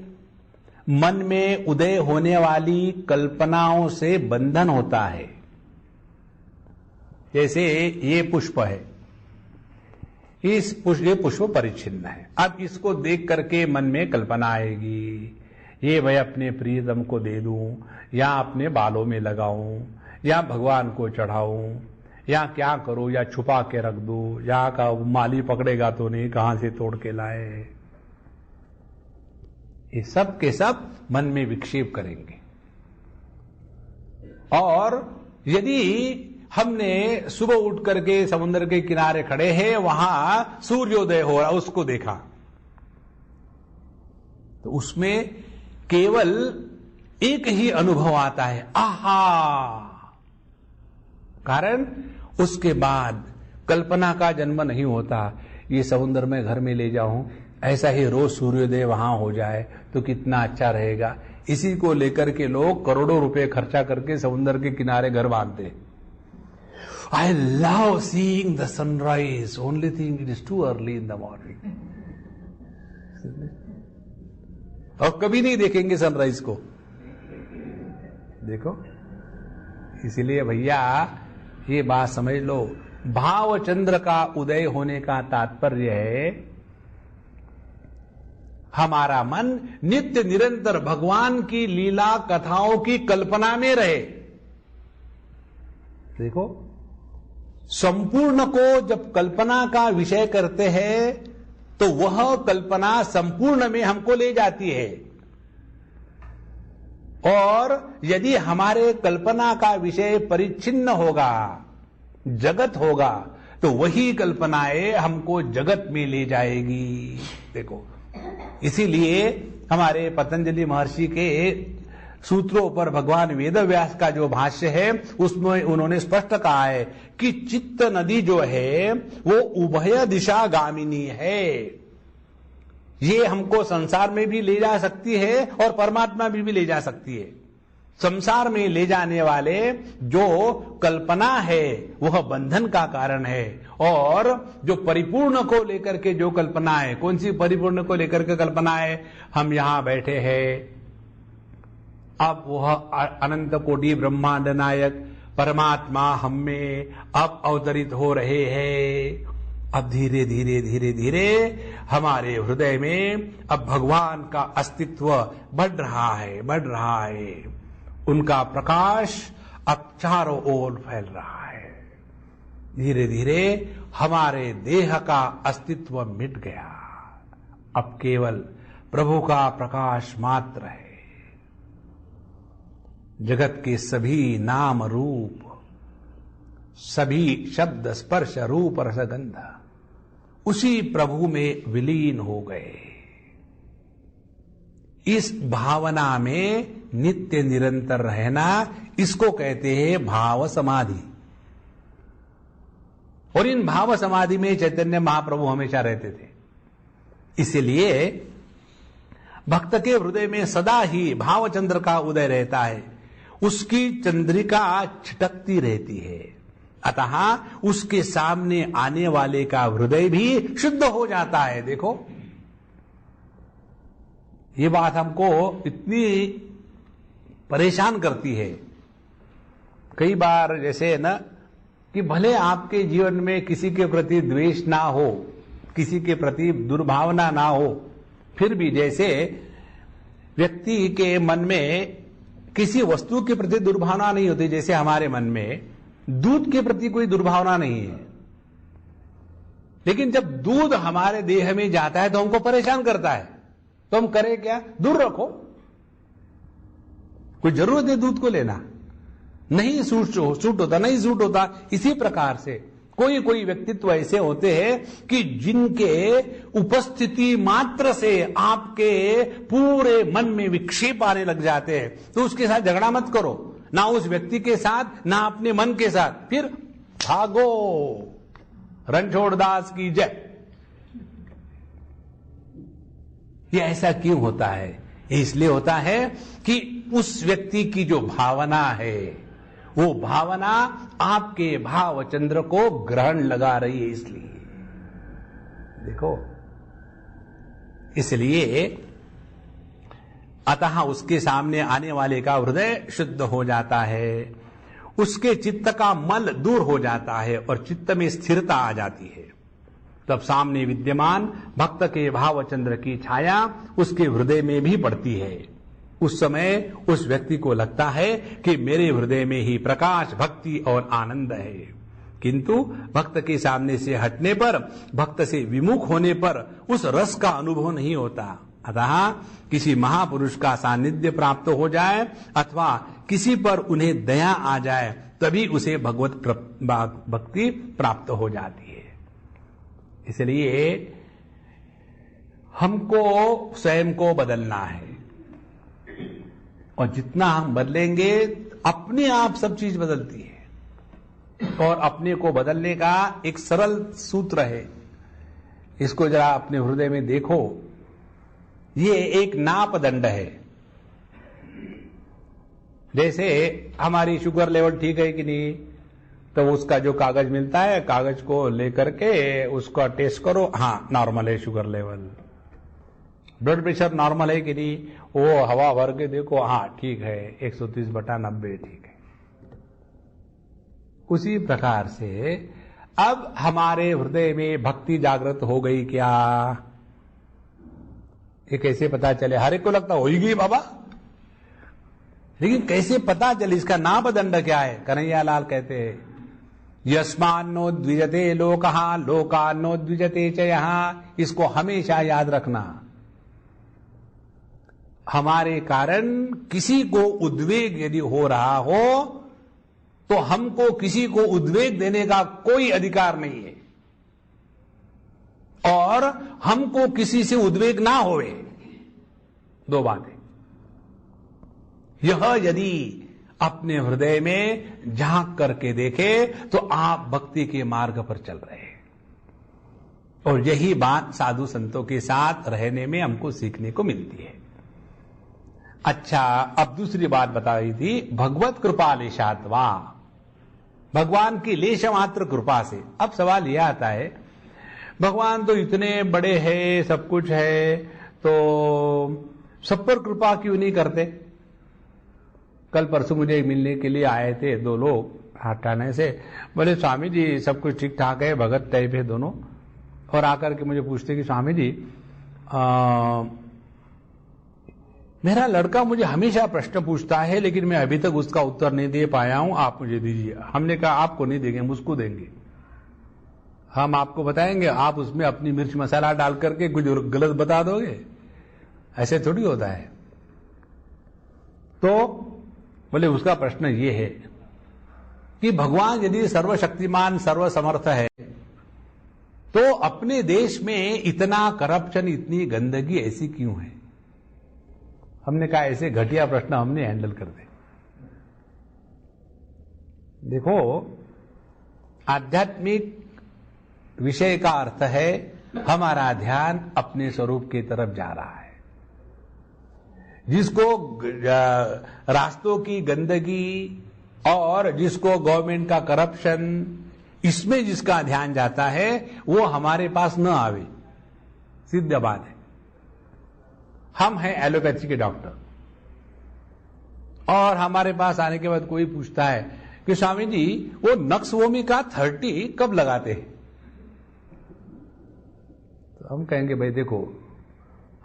मन में उदय होने वाली कल्पनाओं से बंधन होता है। जैसे ये पुष्प है, ये पुष्प परिच्छिन्न है, अब इसको देख करके मन में कल्पना आएगी, ये मैं अपने प्रियतम को दे दूं, या अपने बालों में लगाऊं, या भगवान को चढ़ाऊं, या क्या करूं, या छुपा के रख दूं, या का माली पकड़ेगा तो नहीं, कहां से तोड़ के लाए। ये सब के सब मन में विक्षेप करेंगे। और यदि हमने सुबह उठ करके समुद्र के किनारे खड़े हैं, वहां सूर्योदय हो रहा, उसको देखा, तो उसमें केवल एक ही अनुभव आता है, आहा। कारण उसके बाद कल्पना का जन्म नहीं होता। ये समुद्र में घर में ले जाऊं, ऐसा ही रोज सूर्योदय वहां हो जाए तो कितना अच्छा रहेगा। इसी को लेकर के लोग करोड़ों रुपए खर्चा करके समुद्र के किनारे घर बांधते। I love seeing the sunrise. Only thing it is too early in the morning. और कभी नहीं देखेंगे सनराइज को। देखो, इसीलिए भैया ये बात समझ लो, भाव चंद्र का उदय होने का तात्पर्य है हमारा मन नित्य निरंतर भगवान की लीला कथाओं की कल्पना में रहे। देखो, संपूर्ण को जब कल्पना का विषय करते हैं तो वह कल्पना संपूर्ण में हमको ले जाती है, और यदि हमारे कल्पना का विषय परिच्छिन्न होगा, जगत होगा, तो वही कल्पनाएं हमको जगत में ले जाएगी। देखो, इसीलिए हमारे पतंजलि महर्षि के सूत्रों पर भगवान वेदव्यास का जो भाष्य है उसमें उन्होंने स्पष्ट कहा है कि चित्त नदी जो है वो उभय दिशा गामिनी है। ये हमको संसार में भी ले जा सकती है और परमात्मा भी ले जा सकती है। संसार में ले जाने वाले जो कल्पना है वह बंधन का कारण है, और जो परिपूर्ण को लेकर के जो कल्पना है, कौन सी परिपूर्ण को लेकर के कल्पना है, हम यहां बैठे हैं, अब वह अनंत कोटि ब्रह्मांड नायक परमात्मा हम में अब अवतरित हो रहे हैं। अब धीरे धीरे धीरे धीरे हमारे हृदय में अब भगवान का अस्तित्व बढ़ रहा है, बढ़ रहा है। उनका प्रकाश अब चारों ओर फैल रहा है। धीरे धीरे हमारे देह का अस्तित्व मिट गया, अब केवल प्रभु का प्रकाश मात्र है। जगत के सभी नाम रूप, सभी शब्द स्पर्श रूप रसगंध उसी प्रभु में विलीन हो गए। इस भावना में नित्य निरंतर रहना, इसको कहते हैं भाव समाधि। और इन भाव समाधि में चैतन्य महाप्रभु हमेशा रहते थे। इसलिए भक्त के हृदय में सदा ही भावचंद्र का उदय रहता है, उसकी चंद्रिका छिटकती रहती है। अतः उसके सामने आने वाले का हृदय भी शुद्ध हो जाता है। देखो, ये बात हमको इतनी परेशान करती है कई बार, जैसे ना कि भले आपके जीवन में किसी के प्रति द्वेष ना हो, किसी के प्रति दुर्भावना ना हो, फिर भी जैसे व्यक्ति के मन में किसी वस्तु के प्रति दुर्भावना नहीं होती, जैसे हमारे मन में दूध के प्रति कोई दुर्भावना नहीं है, लेकिन जब दूध हमारे देह में जाता है तो हमको परेशान करता है। तो हम करें क्या? दूर रखो, कोई जरूरत नहीं दूध को लेना, नहीं सूट होता, नहीं सूट होता। इसी प्रकार से कोई कोई व्यक्तित्व ऐसे होते हैं कि जिनके उपस्थिति मात्र से आपके पूरे मन में विक्षेप आने लग जाते हैं। तो उसके साथ झगड़ा मत करो, ना उस व्यक्ति के साथ, ना अपने मन के साथ, फिर भागो। रणछोड़दास की जय। ये ऐसा क्यों होता है? इसलिए होता है कि उस व्यक्ति की जो भावना है, वो भावना आपके भाव चंद्र को ग्रहण लगा रही है। इसलिए देखो, इसलिए अतः उसके सामने आने वाले का हृदय शुद्ध हो जाता है, उसके चित्त का मल दूर हो जाता है और चित्त में स्थिरता आ जाती है। तब सामने विद्यमान भक्त के भाव चंद्र की छाया उसके हृदय में भी पड़ती है। उस समय उस व्यक्ति को लगता है कि मेरे हृदय में ही प्रकाश, भक्ति और आनंद है। किंतु भक्त के सामने से हटने पर, भक्त से विमुख होने पर उस रस का अनुभव नहीं होता। अतः किसी महापुरुष का सानिध्य प्राप्त हो जाए अथवा किसी पर उन्हें दया आ जाए, तभी उसे भगवत भक्ति प्राप्त हो जाती है। इसलिए हमको स्वयं को बदलना है, और जितना हम बदलेंगे अपने आप सब चीज बदलती है। और अपने को बदलने का एक सरल सूत्र है, इसको जरा अपने हृदय में देखो। ये एक नापदंड है। जैसे हमारी शुगर लेवल ठीक है कि नहीं, तो उसका जो कागज मिलता है, कागज को लेकर के उसका टेस्ट करो, हाँ नॉर्मल है sugar level. Blood pressure normal है कि नहीं, वो हवा भर के देखो, हाँ ठीक है 130/90 ठीक है। उसी प्रकार से अब हमारे हृदय में भक्ति जागृत हो गई क्या? ये कैसे पता चले? हर एक को लगता हो ही गई बाबा, लेकिन कैसे पता चले? इसका नापदंड क्या है? कन्हैया लाल कहते हैं, यस्मान्नो द्विजते लोकः लोकान्नो द्विजते च यः। इसको हमेशा याद रखना। हमारे कारण किसी को उद्वेग यदि हो रहा हो तो हमको किसी को उद्वेग देने का कोई अधिकार नहीं है, और हमको किसी से उद्वेग ना होवे। दो बातें। यह यदि अपने हृदय में झांक करके देखे तो आप भक्ति के मार्ग पर चल रहे हैं। और यही बात साधु संतों के साथ रहने में हमको सीखने को मिलती है। अच्छा, अब दूसरी बात बताई थी, भगवत कृपा लेशात्वा, भगवान की लेश मात्र कृपा से। अब सवाल यह आता है, भगवान तो इतने बड़े हैं, सब कुछ है, तो सब पर कृपा क्यों नहीं करते? कल परसों मुझे मिलने के लिए आए थे दो लोग हटाने से, बोले स्वामी जी सब कुछ ठीक ठाक है, भगत टाइप है दोनों, और आकर के मुझे पूछते कि स्वामी जी मेरा लड़का मुझे हमेशा प्रश्न पूछता है, लेकिन मैं अभी तक उसका उत्तर नहीं दे पाया हूं, आप मुझे दीजिए। हमने कहा आपको नहीं देंगे, मुझको देंगे। हम आपको बताएंगे, आप उसमें अपनी मिर्च मसाला डाल करके कुछ गलत बता दोगे, ऐसे थोड़ी होता है। तो बोले उसका प्रश्न ये है कि भगवान यदि सर्वशक्तिमान सर्वसमर्थ है तो अपने देश में इतना करप्शन, इतनी गंदगी ऐसी क्यों है? हमने कहा ऐसे घटिया प्रश्न हमने हैंडल कर दे। देखो, आध्यात्मिक विषय का अर्थ है हमारा ध्यान अपने स्वरूप की तरफ जा रहा है। जिसको रास्तों की गंदगी और जिसको गवर्नमेंट का करप्शन, इसमें जिसका ध्यान जाता है वो हमारे पास न आवे, सिद्ध बात है। हम हैं एलोपैथी के डॉक्टर और हमारे पास आने के बाद कोई पूछता है कि स्वामी जी वो नक्सवोमी का 30 कब लगाते हैं? तो हम कहेंगे भाई देखो,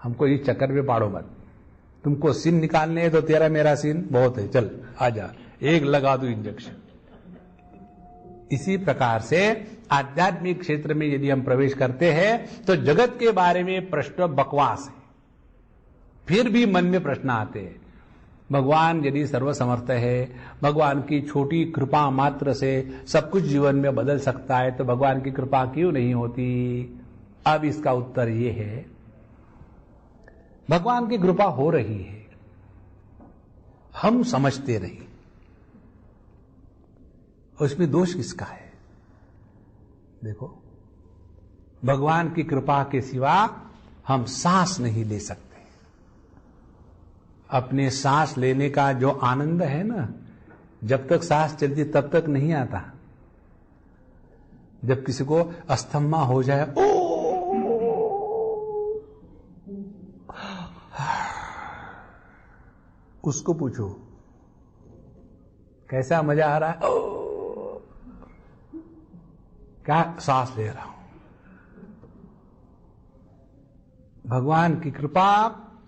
हमको इस चक्कर में पाड़ो मत, तुमको सीन निकालने है तो तेरा मेरा सीन बहुत है, चल आजा, एक लगा दो इंजेक्शन। इसी प्रकार से आध्यात्मिक क्षेत्र में यदि हम प्रवेश करते हैं तो जगत के बारे में प्रश्न बकवास है, फिर भी मन में प्रश्न आते हैं। भगवान यदि सर्वसमर्थ है, भगवान की छोटी कृपा मात्र से सब कुछ जीवन में बदल सकता है, तो भगवान की कृपा क्यों नहीं होती? अब इसका उत्तर यह है, भगवान की कृपा हो रही है, हम समझते नहीं। उसमें दोष किसका है? देखो, भगवान की कृपा के सिवा हम सांस नहीं ले सकते। अपने सांस लेने का जो आनंद है ना, जब तक सांस चलती तब तक नहीं आता। जब किसी को अस्थमा हो जाए, उसको पूछो कैसा मजा आ रहा है? क्या सांस ले रहा हूं। भगवान की कृपा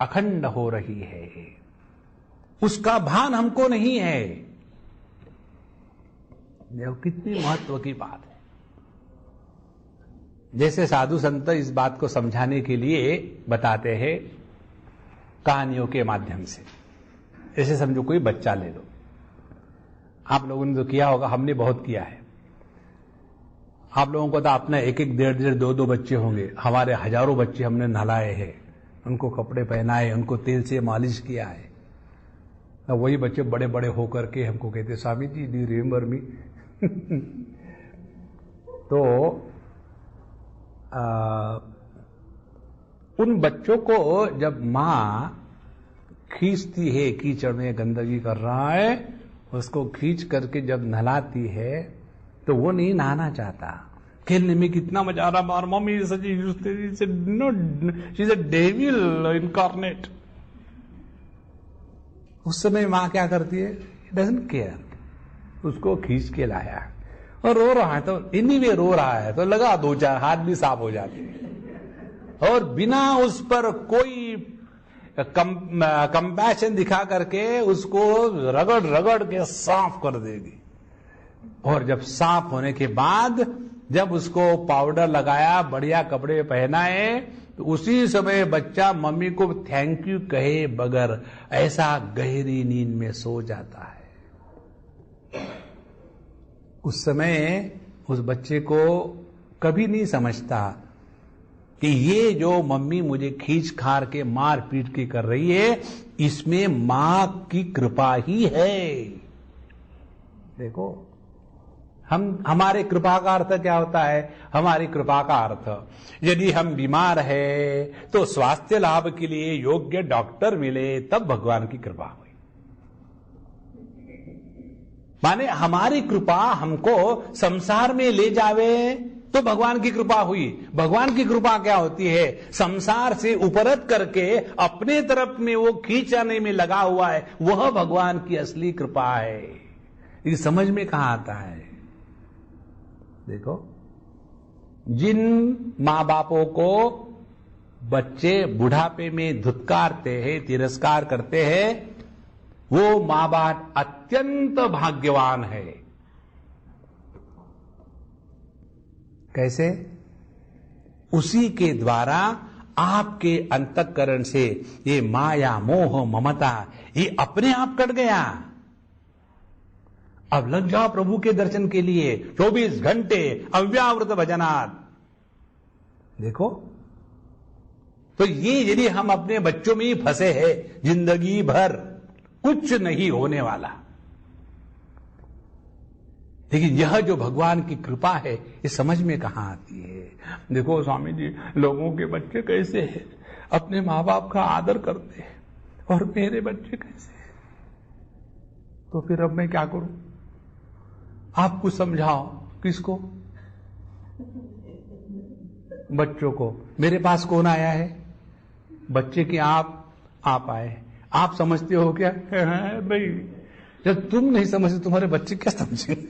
अखंड हो रही है, उसका भान हमको नहीं है। देखो कितनी महत्व की बात है। जैसे साधु संत इस बात को समझाने के लिए बताते हैं कहानियों के माध्यम से। ऐसे समझो कोई बच्चा ले लो, आप लोगों ने तो किया होगा, हमने बहुत किया है। आप लोगों को तो अपना एक एक, डेढ़ डेढ़, दो दो बच्चे होंगे। हमारे हजारों बच्चे हमने नहलाए हैं, उनको कपड़े पहनाए, उनको तेल से मालिश किया है। तो वही बच्चे बड़े बड़े होकर के हमको कहते, Swami ji do you remember मी? तो उन बच्चों को जब मां खींचती है, कीचड़ में गंदगी कर रहा है, उसको खींच करके जब नहलाती है तो वो नहीं नहाना चाहता। खेलने में कितना मजा आ रहा, और mummy she is a devil incarnate. उस समय मां क्या करती है? डजंट केयर, उसको खींच के लाया और रो रहा है तो एनीवे रो रहा है तो लगा दो चार, हाथ भी साफ हो जाते हैं और बिना उस पर कोई कंपैशन दिखा करके उसको रगड़ रगड़ के साफ कर देगी। और जब साफ होने के बाद जब उसको पाउडर लगाया, बढ़िया कपड़े पहनाए, तो उसी समय बच्चा मम्मी को थैंक यू कहे बगैर ऐसा गहरी नींद में सो जाता है। उस समय उस बच्चे को कभी नहीं समझता कि ये जो मम्मी मुझे खींच खार के मार पीट के कर रही है, इसमें मां की कृपा ही है। देखो, हमारे कृपा का अर्थ क्या होता है? हमारी कृपा का अर्थ, यदि हम बीमार है तो स्वास्थ्य लाभ के लिए योग्य डॉक्टर मिले, तब भगवान की कृपा हुई। माने हमारी कृपा हमको संसार में ले जावे तो भगवान की कृपा हुई। भगवान की कृपा क्या होती है? संसार से उपरत करके अपने तरफ में वो खींचाने में लगा हुआ है, वह भगवान की असली कृपा है। ये समझ में कहां आता है? देखो, जिन मां बापों को बच्चे बुढ़ापे में धुतकारते हैं, तिरस्कार करते हैं, वो मां बाप अत्यंत भाग्यवान है। कैसे? उसी के द्वारा आपके अंतःकरण से ये माया मोह ममता ये अपने आप कट गया। अब लग जाओ प्रभु के दर्शन के लिए 24 घंटे अव्यावृत भजनात्। देखो, तो ये यदि हम अपने बच्चों में ही फंसे हैं जिंदगी भर, कुछ नहीं होने वाला। लेकिन यह जो भगवान की कृपा है ये समझ में कहां आती है? देखो स्वामी जी, लोगों के बच्चे कैसे हैं, अपने माँ बाप का आदर करते हैं, और मेरे बच्चे कैसे हैं? तो फिर अब मैं क्या करूं? आप कुछ समझाओ। किसको? बच्चों को। मेरे पास कौन आया है? बच्चे की आप आए। आप समझते हो क्या? भाई, जब तुम नहीं समझते तुम्हारे बच्चे क्या समझेंगे?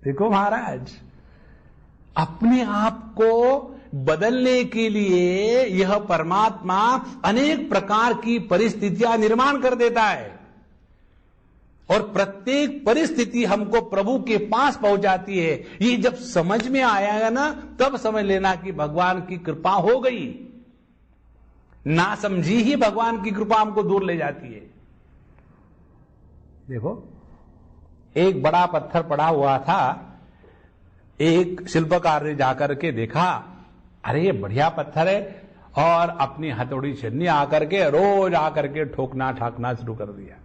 देखो महाराज, अपने आप को बदलने के लिए यह परमात्मा अनेक प्रकार की परिस्थितियां निर्माण कर देता है, और प्रत्येक परिस्थिति हमको प्रभु के पास पहुंचाती है। ये जब समझ में आएगा ना, तब समझ लेना कि भगवान की कृपा हो गई। ना समझी ही भगवान की कृपा हमको दूर ले जाती है। देखो, एक बड़ा पत्थर पड़ा हुआ था, एक शिल्पकार ने जाकर के देखा, अरे ये बढ़िया पत्थर है, और अपनी हथौड़ी छन्नी आकर के रोज आकर के ठोकना ठाकना शुरू कर दिया।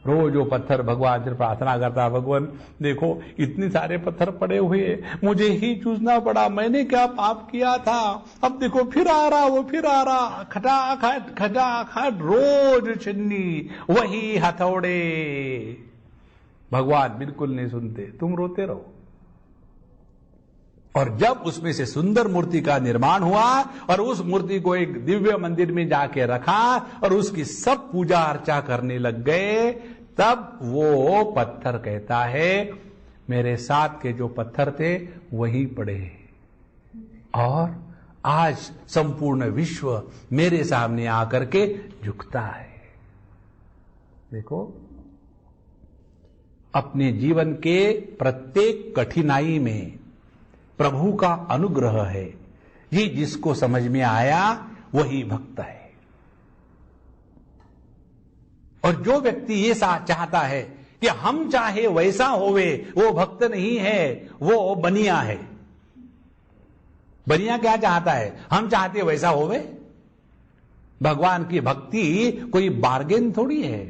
रोज वो पत्थर भगवान से प्रार्थना करता, भगवान देखो इतने सारे पत्थर पड़े हुए, मुझे ही चूसना पड़ा, मैंने क्या पाप किया था, अब देखो फिर आ रहा, वो फिर आ रहा, खटाखट रोज छन्नी, वही हथौड़े। भगवान बिल्कुल नहीं सुनते, तुम रोते रहो। और जब उसमें से सुंदर मूर्ति का निर्माण हुआ और उस मूर्ति को एक दिव्य मंदिर में जाके रखा और उसकी सब पूजा अर्चा करने लग गए, तब वो पत्थर कहता है, मेरे साथ के जो पत्थर थे वही पड़े, और आज संपूर्ण विश्व मेरे सामने आकर के झुकता है। देखो, अपने जीवन के प्रत्येक कठिनाई में प्रभु का अनुग्रह है। ये जिसको समझ में आया वही भक्त है। और जो व्यक्ति ये चाहता है कि हम चाहे वैसा होवे, वो भक्त नहीं है, वो बनिया है। बनिया क्या चाहता है? हम चाहते वैसा होवे। भगवान की भक्ति कोई बार्गेन थोड़ी है।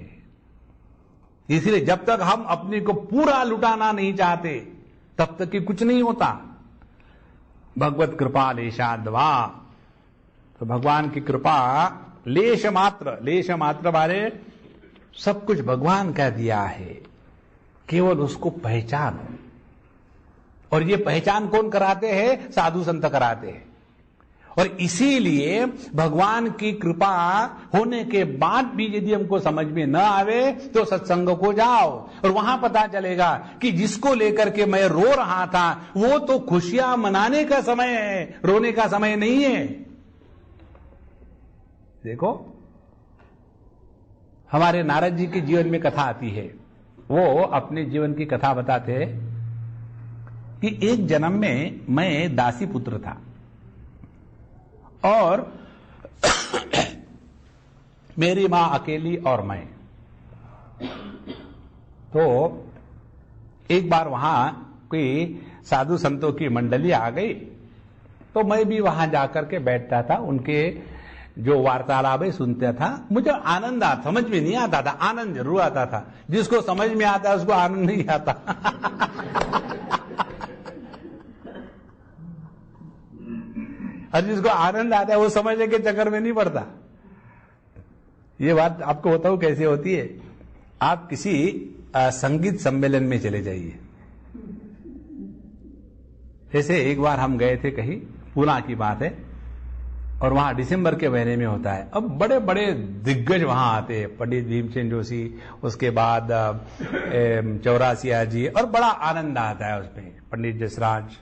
इसलिए जब तक हम अपने को पूरा लुटाना नहीं चाहते, तब तक कि कुछ नहीं होता। भगवत कृपा लेशाद्वा, तो भगवान की कृपा लेश मात्र बारे सब कुछ भगवान का दिया है, केवल उसको पहचानो। और ये पहचान कौन कराते हैं? साधु संत कराते हैं। और इसीलिए भगवान की कृपा होने के बाद भी यदि हमको समझ में न आवे तो सत्संग को जाओ, और वहां पता चलेगा कि जिसको लेकर के मैं रो रहा था वो तो खुशियां मनाने का समय है, रोने का समय नहीं है। देखो, हमारे नारद जी के जीवन में कथा आती है। वो अपने जीवन की कथा बताते हैं कि एक जन्म में मैं दासी पुत्र था, और मेरी मां अकेली और मैं। तो एक बार वहां कोई साधु संतों की मंडली आ गई, तो मैं भी वहां जाकर के बैठता था, उनके जो वार्तालाप है सुनता था। मुझे आनंद आता, समझ में नहीं आता था, आनंद जरूर आता था। जिसको समझ में आता है उसको आनंद नहीं आता। और जिसको आनंद आता है वो समझने के चक्कर में नहीं पड़ता। ये बात आपको बताऊं कैसे होती है। आप किसी संगीत सम्मेलन में चले जाइए। जैसे एक बार हम गए थे कहीं, पूना की बात है, और वहां दिसंबर के महीने में होता है। अब बड़े बड़े दिग्गज वहां आते हैं, पंडित भीमसेन जोशी, उसके बाद चौरासिया जी, और बड़ा आनंद आता है उसमें, पंडित जसराज।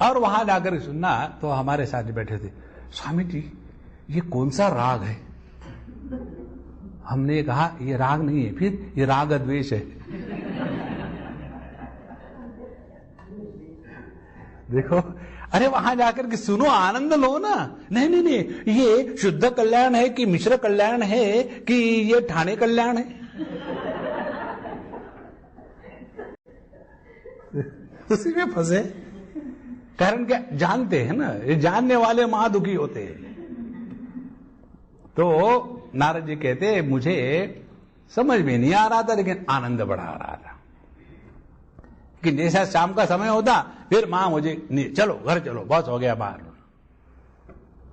और वहां जाकर सुनना, तो हमारे साथ बैठे थे, स्वामी जी ये कौन सा राग है? हमने कहा ये राग नहीं है। फिर ये राग द्वेष है। देखो, अरे वहां जाकर के सुनो, आनंद लो ना। नहीं नहीं नहीं, ये शुद्ध कल्याण है कि मिश्र कल्याण है कि ये ठाणे कल्याण है? उसी में फंसे। कारण क्या, जानते हैं ना, ये जानने वाले महादुखी होते हैं। तो नारद जी कहते, मुझे समझ में नहीं आ रहा था लेकिन आनंद बड़ा आ रहा था कि जैसा शाम का समय होता फिर मां मुझे, नहीं चलो घर चलो, बस हो गया बाहर।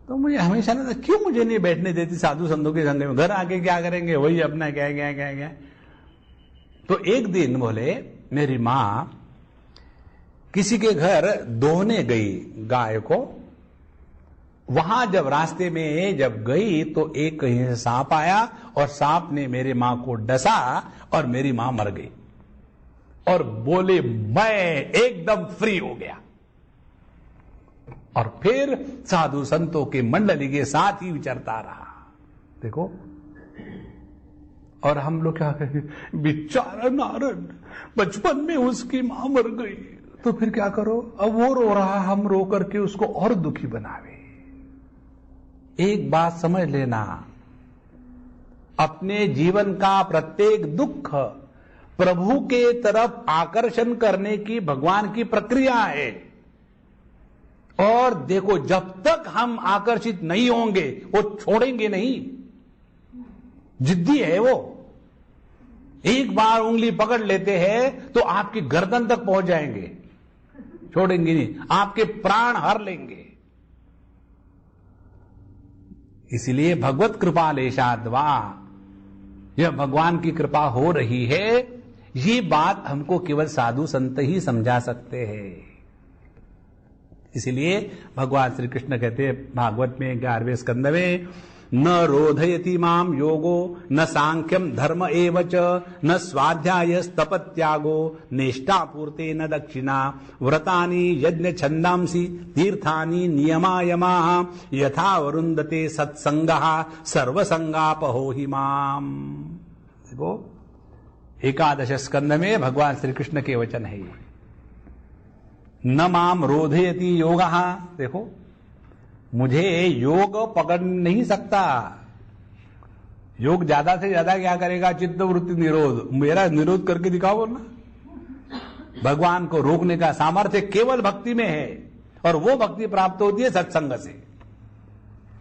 तो मुझे हमेशा लगा क्यों मुझे नहीं बैठने देती साधु संतों के संग में, घर आके क्या करेंगे, वही अपना क्या क्या क्या क्या। तो एक दिन बोले मेरी मां किसी के घर दोहने गई गाय को। वहां जब रास्ते में जब गई तो एक कहीं से सांप आया और सांप ने मेरी मां को डसा और मेरी मां मर गई। और बोले मैं एकदम फ्री हो गया। और फिर साधु संतों के मंडली के साथ ही विचरता रहा। देखो, और हम लोग क्या कहेंगे, बेचारा नारद, बचपन में उसकी मां मर गई, तो फिर क्या करो, अब वो रो रहा, हम रो करके उसको और दुखी बनावे। एक बात समझ लेना, अपने जीवन का प्रत्येक दुख प्रभु के तरफ आकर्षण करने की भगवान की प्रक्रिया है। और देखो, जब तक हम आकर्षित नहीं होंगे वो छोड़ेंगे नहीं। जिद्दी है वो, एक बार उंगली पकड़ लेते हैं तो आपकी गर्दन तक पहुंच जाएंगे, छोड़ेंगे नहीं, आपके प्राण हर लेंगे। इसलिए भगवत कृपा लेशाद्वा, यह भगवान की कृपा हो रही है, ये बात हमको केवल साधु संत ही समझा सकते हैं। इसलिए भगवान श्री कृष्ण कहते हैं भागवत में 11वें स्कंद में, न रोधयति माम योगो न सांख्यम धर्म एवच न स्वाध्याय तपत्यागो नेष्टापूर्ते न दक्षिणा व्रतानि यज्ञ छंदांसि तीर्थानि नियमायमा यथा वरुंदते सत्संगः सर्वसंगापहो हि माम। देखो, 11 स्कंद में भगवान श्री कृष्ण के वचन है। न माम रोधयति योगः, देखो मुझे योग पकड़ नहीं सकता। योग ज्यादा से ज्यादा क्या करेगा, चित्त वृत्ति निरोध, मेरा निरोध करके दिखाओ ना। भगवान को रोकने का सामर्थ्य केवल भक्ति में है, और वो भक्ति प्राप्त होती है सत्संग से।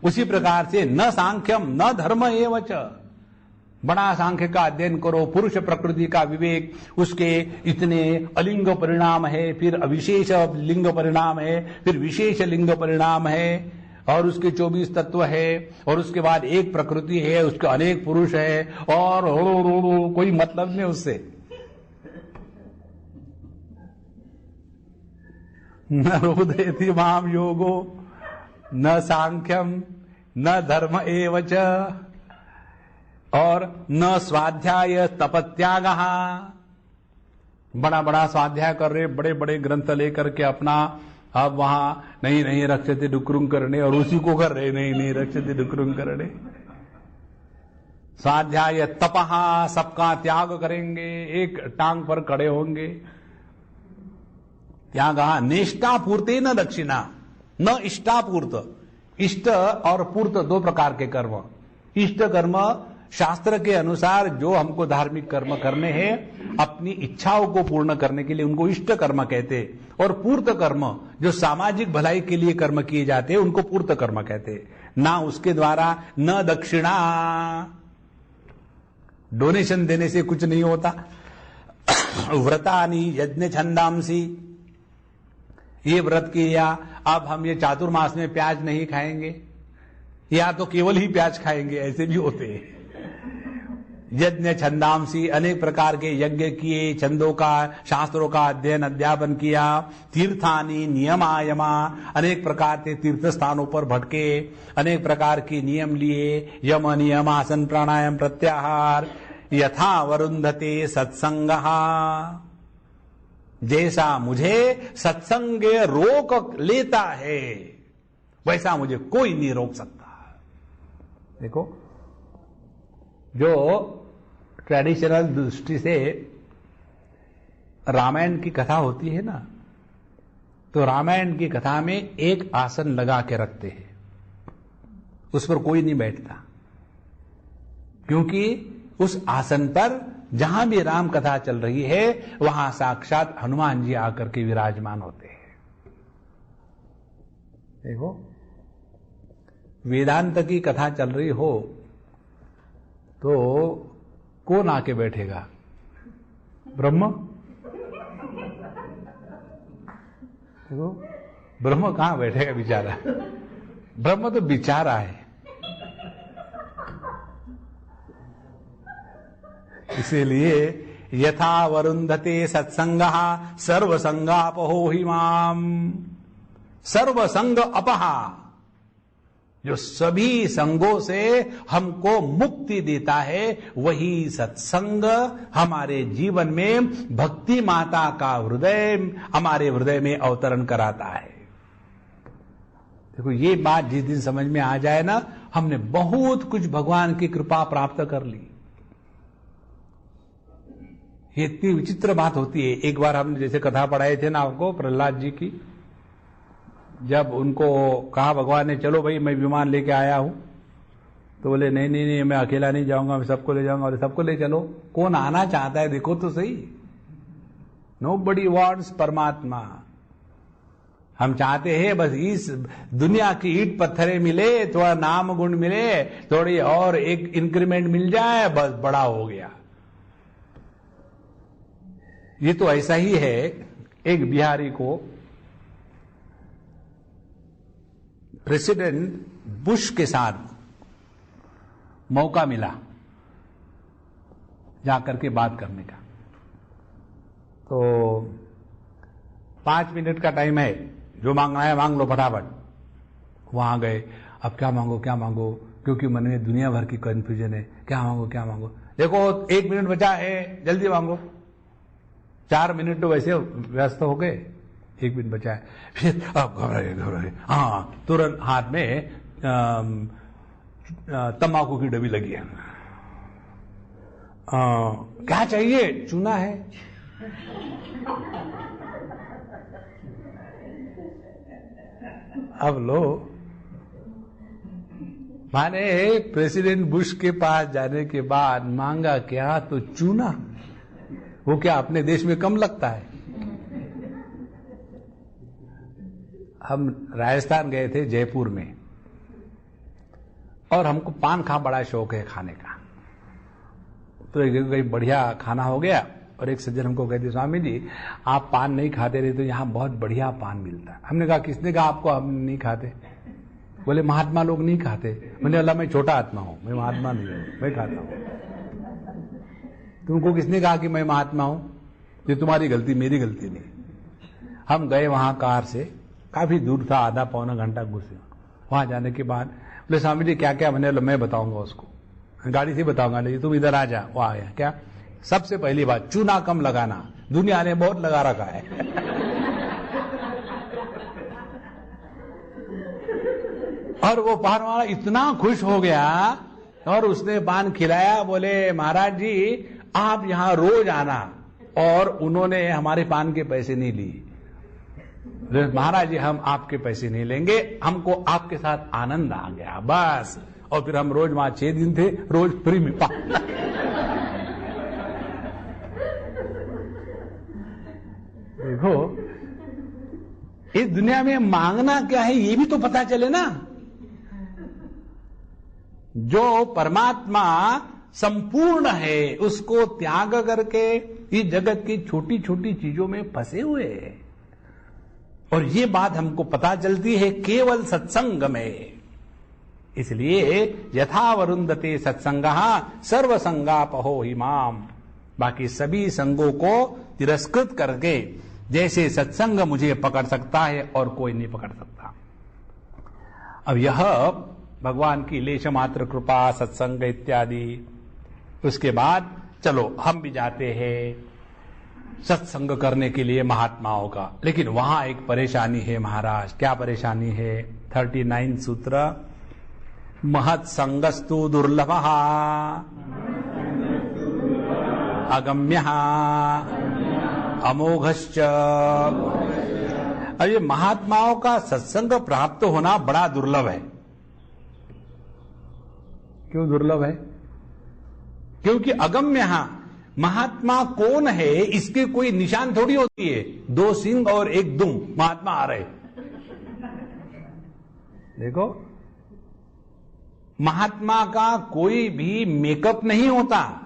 उसी प्रकार से न सांख्यम न धर्म एवच, बड़ा सांख्य का अध्ययन करो, पुरुष प्रकृति का विवेक, उसके इतने अलिंग परिणाम है, फिर अविशेष लिंग परिणाम है, फिर विशेष लिंग परिणाम है, और उसके 24 तत्व है, और उसके बाद एक प्रकृति है, उसके अनेक पुरुष है, और कोई मतलब नहीं उससे। न रोधयति माम योगो न सांख्यम न धर्म एवच और न स्वाध्याय तपत्याग। बड़ा बड़ा स्वाध्याय कर रहे, बड़े बड़े ग्रंथ लेकर के अपना, अब वहां नहीं रक्षते डुकरुंग करने, और उसी को कर रहे नहीं रक्षते डुकरुंग करने। स्वाध्याय तपहा, सबका त्याग करेंगे, एक टांग पर खड़े होंगे। त्याग निष्ठापूर्ते न दक्षिणा न इष्टापूर्त। इष्ट और पूर्त दो प्रकार के कर्म। इष्ट कर्म शास्त्र के अनुसार जो हमको धार्मिक कर्म करने हैं, अपनी इच्छाओं को पूर्ण करने के लिए, उनको इष्ट कर्म कहते हैं। और पूर्त कर्म जो सामाजिक भलाई के लिए कर्म किए जाते हैं, उनको पूर्त कर्म कहते हैं। ना उसके द्वारा न दक्षिणा, डोनेशन देने से कुछ नहीं होता। व्रतानि यज्ञ छंदांसी, ये व्रत किया, अब हम ये चातुर्मास में प्याज नहीं खाएंगे, या तो केवल ही प्याज खाएंगे, ऐसे भी होते हैं। यज्ञ छंदांसी, अनेक प्रकार के यज्ञ किए, छंदों का, शास्त्रों का अध्ययन अध्यापन किया। तीर्थानि नियमायमा, अनेक प्रकार के तीर्थ स्थानों पर भटके, अनेक प्रकार के नियम लिए, यम नियम आसन प्राणायाम प्रत्याहार। यथा वरुंधते सत्संगः, जैसा मुझे सत्संग रोक लेता है वैसा मुझे कोई नहीं रोक सकता। देखो, जो ट्रेडिशनल दृष्टि से रामायण की कथा होती है ना, तो रामायण की कथा में एक आसन लगा के रखते हैं, उस पर कोई नहीं बैठता, क्योंकि उस आसन पर जहां भी राम कथा चल रही है वहां साक्षात हनुमान जी आकर के विराजमान होते हैं। देखो, वेदांत की कथा चल रही हो तो कौन आके बैठेगा? ब्रह्म। देखो, ब्रह्म कहां बैठेगा बेचारा? ब्रह्म तो बेचारा है। इसीलिए यथा वरुंधते सत्संगः सर्वसंगापहो हि माम। सर्वसंग अपहा, जो सभी संगों से हमको मुक्ति देता है, वही सत्संग हमारे जीवन में भक्ति माता का हृदय हमारे हृदय में अवतरण कराता है। देखो, ये बात जिस दिन समझ में आ जाए ना, हमने बहुत कुछ भगवान की कृपा प्राप्त कर ली। ये इतनी विचित्र बात होती है। एक बार हमने जैसे कथा पढ़ाए थे ना आपको प्रहलाद जी की, जब उनको कहा भगवान ने चलो भाई मैं विमान लेके आया हूं, तो बोले नहीं नहीं नहीं, मैं अकेला नहीं जाऊंगा, मैं सबको ले जाऊंगा। और सबको ले चलो, कौन आना चाहता है देखो तो सही। नोबडी वांट्स परमात्मा। हम चाहते हैं बस इस दुनिया की ईट पत्थरे मिले, थोड़ा नाम गुण मिले, थोड़ी और एक इंक्रीमेंट मिल जाए, बस बड़ा हो गया। ये तो ऐसा ही है। एक बिहारी को प्रेसिडेंट बुश के साथ मौका मिला जाकर के बात करने का। तो 5 मिनट का टाइम है, जो मांगना है मांग लो फटाफट। वहां गए, अब क्या मांगो क्या मांगो, क्योंकि मन में दुनिया भर की कंफ्यूजन है, क्या मांगो क्या मांगो। देखो 1 मिनट बचा है, जल्दी मांगो। 4 मिनट तो वैसे व्यस्त हो गए, 1 मिनट बचा है। फिर अब घबराए, हाँ तुरंत हाथ में तंबाकू की डब्बी लगी है। क्या चाहिए? चूना है। अब लो, माने प्रेसिडेंट बुश के पास जाने के बाद मांगा क्या? तो चूना। वो क्या अपने देश में कम लगता है? हम राजस्थान गए थे, जयपुर में, और हमको पान खा बड़ा शौक है खाने का। तो एक जगह बढ़िया खाना हो गया, और एक सज्जन हमको कहते, स्वामी जी आप पान नहीं खाते रहे तो यहाँ बहुत बढ़िया पान मिलता है। हमने कहा किसने कहा आपको हम नहीं खाते? बोले महात्मा लोग नहीं खाते। मैंने अल्लाह मैं छोटा आत्मा हूं, मैं महात्मा नहीं हूं, मैं खाता हूं। तुमको किसने कहा कि मैं महात्मा हूं? ये तुम्हारी गलती, मेरी गलती नहीं। हम गए वहां कार से, काफी दूर था, आधा पौना घंटा घुसे। वहां जाने के बाद बोले स्वामी जी क्या क्या? मैं बताऊंगा उसको, गाड़ी से बताऊंगा। नहीं तुम इधर आ जा। वो आ गया। क्या? सबसे पहली बात, चूना कम लगाना, दुनिया ने बहुत लगा रखा है। और वो पान वाला इतना खुश हो गया और उसने पान खिलाया। बोले महाराज जी आप यहां रोज आना। और उन्होंने हमारे पान के पैसे नहीं लिए। महाराज जी हम आपके पैसे नहीं लेंगे, हमको आपके साथ आनंद आ गया बस। और फिर हम रोज वहां 6 दिन थे, रोज फ्री में पान। देखो इस दुनिया में मांगना क्या है ये भी तो पता चले ना। जो परमात्मा संपूर्ण है उसको त्याग करके इस जगत की छोटी छोटी चीजों में फंसे हुए हैं। और ये बात हमको पता चलती है केवल सत्संग में। इसलिए यथा वरुंधते सत्संगः सर्वसंगापहो हि माम। बाकी सभी संगों को तिरस्कृत करके जैसे सत्संग मुझे पकड़ सकता है और कोई नहीं पकड़ सकता। अब यह भगवान की लेश मात्र कृपा, सत्संग इत्यादि। उसके बाद चलो हम भी जाते हैं सत्संग करने के लिए महात्माओं का। लेकिन वहां एक परेशानी है महाराज। क्या परेशानी है? 39 सूत्र। महत् संगस्तु दुर्लभः अगम्यः अमोघश्च अब ये महात्माओं का सत्संग प्राप्त होना बड़ा दुर्लभ है। क्यों दुर्लभ है? क्योंकि अगम्य, यहां महात्मा कौन है इसके कोई निशान थोड़ी होती है। 2 सिंह और 1 दुम महात्मा आ रहे। देखो, महात्मा का कोई भी मेकअप नहीं होता,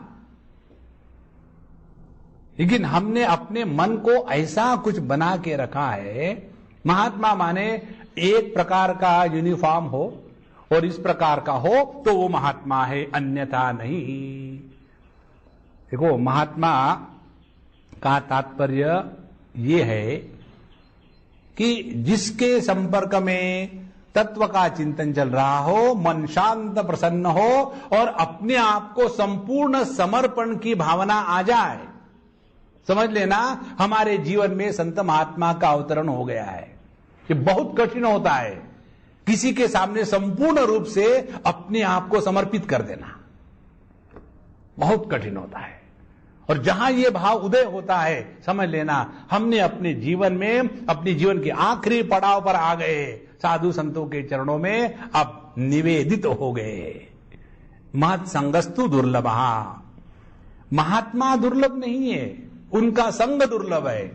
लेकिन हमने अपने मन को ऐसा कुछ बना के रखा है। महात्मा माने एक प्रकार का यूनिफॉर्म हो और इस प्रकार का हो तो वो महात्मा है, अन्यथा नहीं। देखो, महात्मा का तात्पर्य ये है कि जिसके संपर्क में तत्व का चिंतन चल रहा हो, मन शांत प्रसन्न हो और अपने आप को संपूर्ण समर्पण की भावना आ जाए। समझ लेना, हमारे जीवन में संत महात्मा का अवतरण हो गया है। ये बहुत कठिन होता है किसी के सामने संपूर्ण रूप से अपने आप को समर्पित कर देना, बहुत कठिन होता है। और जहां ये भाव उदय होता है, समझ लेना हमने अपने जीवन में, अपने जीवन के आखिरी पड़ाव पर आ गए, साधु संतों के चरणों में अब निवेदित हो गए। महत् संगस्तु दुर्लभ। महात्मा दुर्लभ नहीं है, उनका संग दुर्लभ है।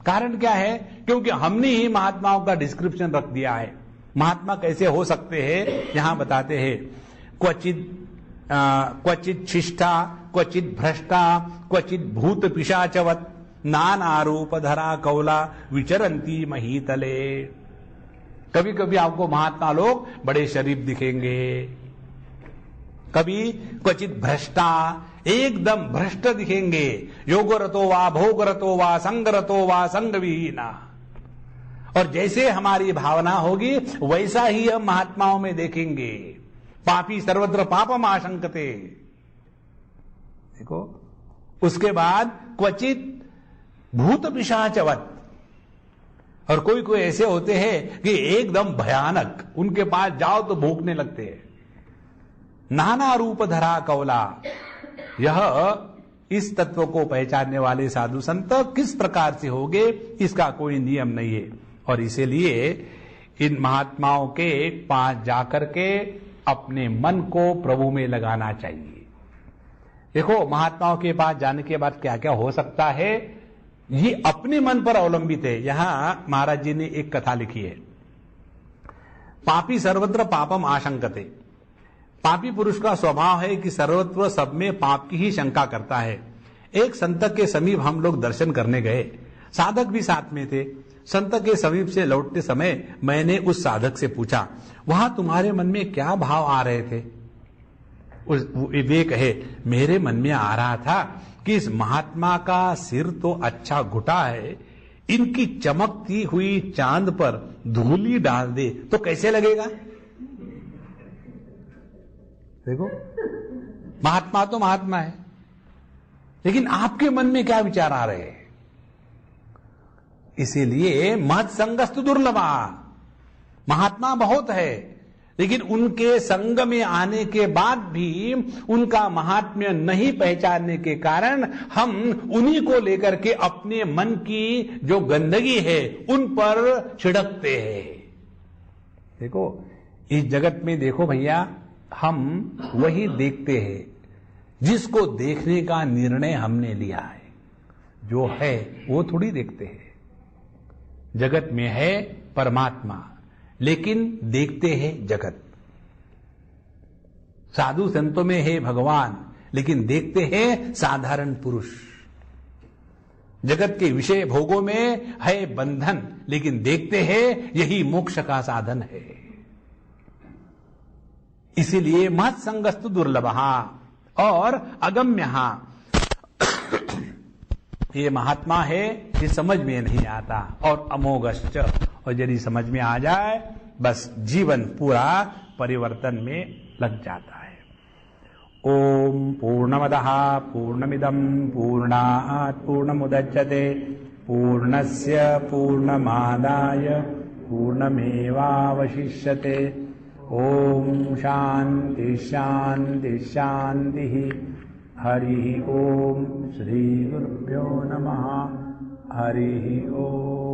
कारण क्या है? क्योंकि हमने ही महात्माओं का डिस्क्रिप्शन रख दिया है। महात्मा कैसे हो सकते हैं यहां बताते हैं। क्वचित शिष्टा, क्वचित भ्रष्टा, क्वचित भूत पिशाचवत, नाना रूप धरा कौला विचरंती महीतले। कभी कभी आपको महात्मा लोग बड़े शरीफ दिखेंगे, कभी क्वचित भ्रष्टा, एकदम भ्रष्ट दिखेंगे। योगरतो वा भोगरतो वा संगरतो वा संगविहीना। और जैसे हमारी भावना होगी वैसा ही हम महात्माओं में देखेंगे। पापी सर्वत्र पापम आशंकते। देखो, उसके बाद क्वचित भूत पिशाचवत। और कोई कोई ऐसे होते हैं कि एकदम भयानक, उनके पास जाओ तो भूखने लगते हैं। नाना रूप धरा कौला। यह इस तत्व को पहचानने वाले साधु संत किस प्रकार से होंगे इसका कोई नियम नहीं है। और इसीलिए इन महात्माओं के पास जाकर के अपने मन को प्रभु में लगाना चाहिए। देखो, महात्माओं के पास जाने के बाद क्या क्या हो सकता है, ये अपने मन पर अवलंबित है। यहां महाराज जी ने एक कथा लिखी है। पापी सर्वत्र पापम आशंकते। पापी पुरुष का स्वभाव है कि सर्वत्र सब में पाप की ही शंका करता है। एक संत के समीप हम लोग दर्शन करने गए, साधक भी साथ में थे। संत के समीप से लौटते समय मैंने उस साधक से पूछा, वहां तुम्हारे मन में क्या भाव आ रहे थे? वे कहे, मेरे मन में आ रहा था कि इस महात्मा का सिर तो अच्छा घुटा है, इनकी चमकती हुई चांद पर धूली डाल दे तो कैसे लगेगा? देखो, महात्मा तो महात्मा है, लेकिन आपके मन में क्या विचार आ रहे हैं? इसीलिए महत् संगस्तु दुर्लभा। महात्मा बहुत है, लेकिन उनके संग में आने के बाद भी उनका महात्म्य नहीं पहचानने के कारण हम उन्हीं को लेकर के अपने मन की जो गंदगी है उन पर छिड़कते हैं। देखो, इस जगत में देखो भैया, हम वही देखते हैं जिसको देखने का निर्णय हमने लिया है। जो है वो थोड़ी देखते हैं। जगत में है परमात्मा, लेकिन देखते हैं जगत। साधु संतों में है भगवान, लेकिन देखते हैं साधारण पुरुष। जगत के विषय भोगों में है बंधन, लेकिन देखते हैं यही मोक्ष का साधन है। इसीलिए महत् संगस्तु दुर्लभः और अगम्यः। ये महात्मा है, ये समझ में नहीं आता। और अमोघश्च, और यदि समझ में आ जाए बस जीवन पूरा परिवर्तन में लग जाता है। ओम पूर्णमदः पूर्णमिदं पूर्णात् पूर्णमुदच्यते पूर्णस्य पूर्णमादाय पूर्णमेवावशिष्यते। ओम शांति शांति शांति। हरि ओम। श्री गुरुभ्यो नमः। हरि ओम।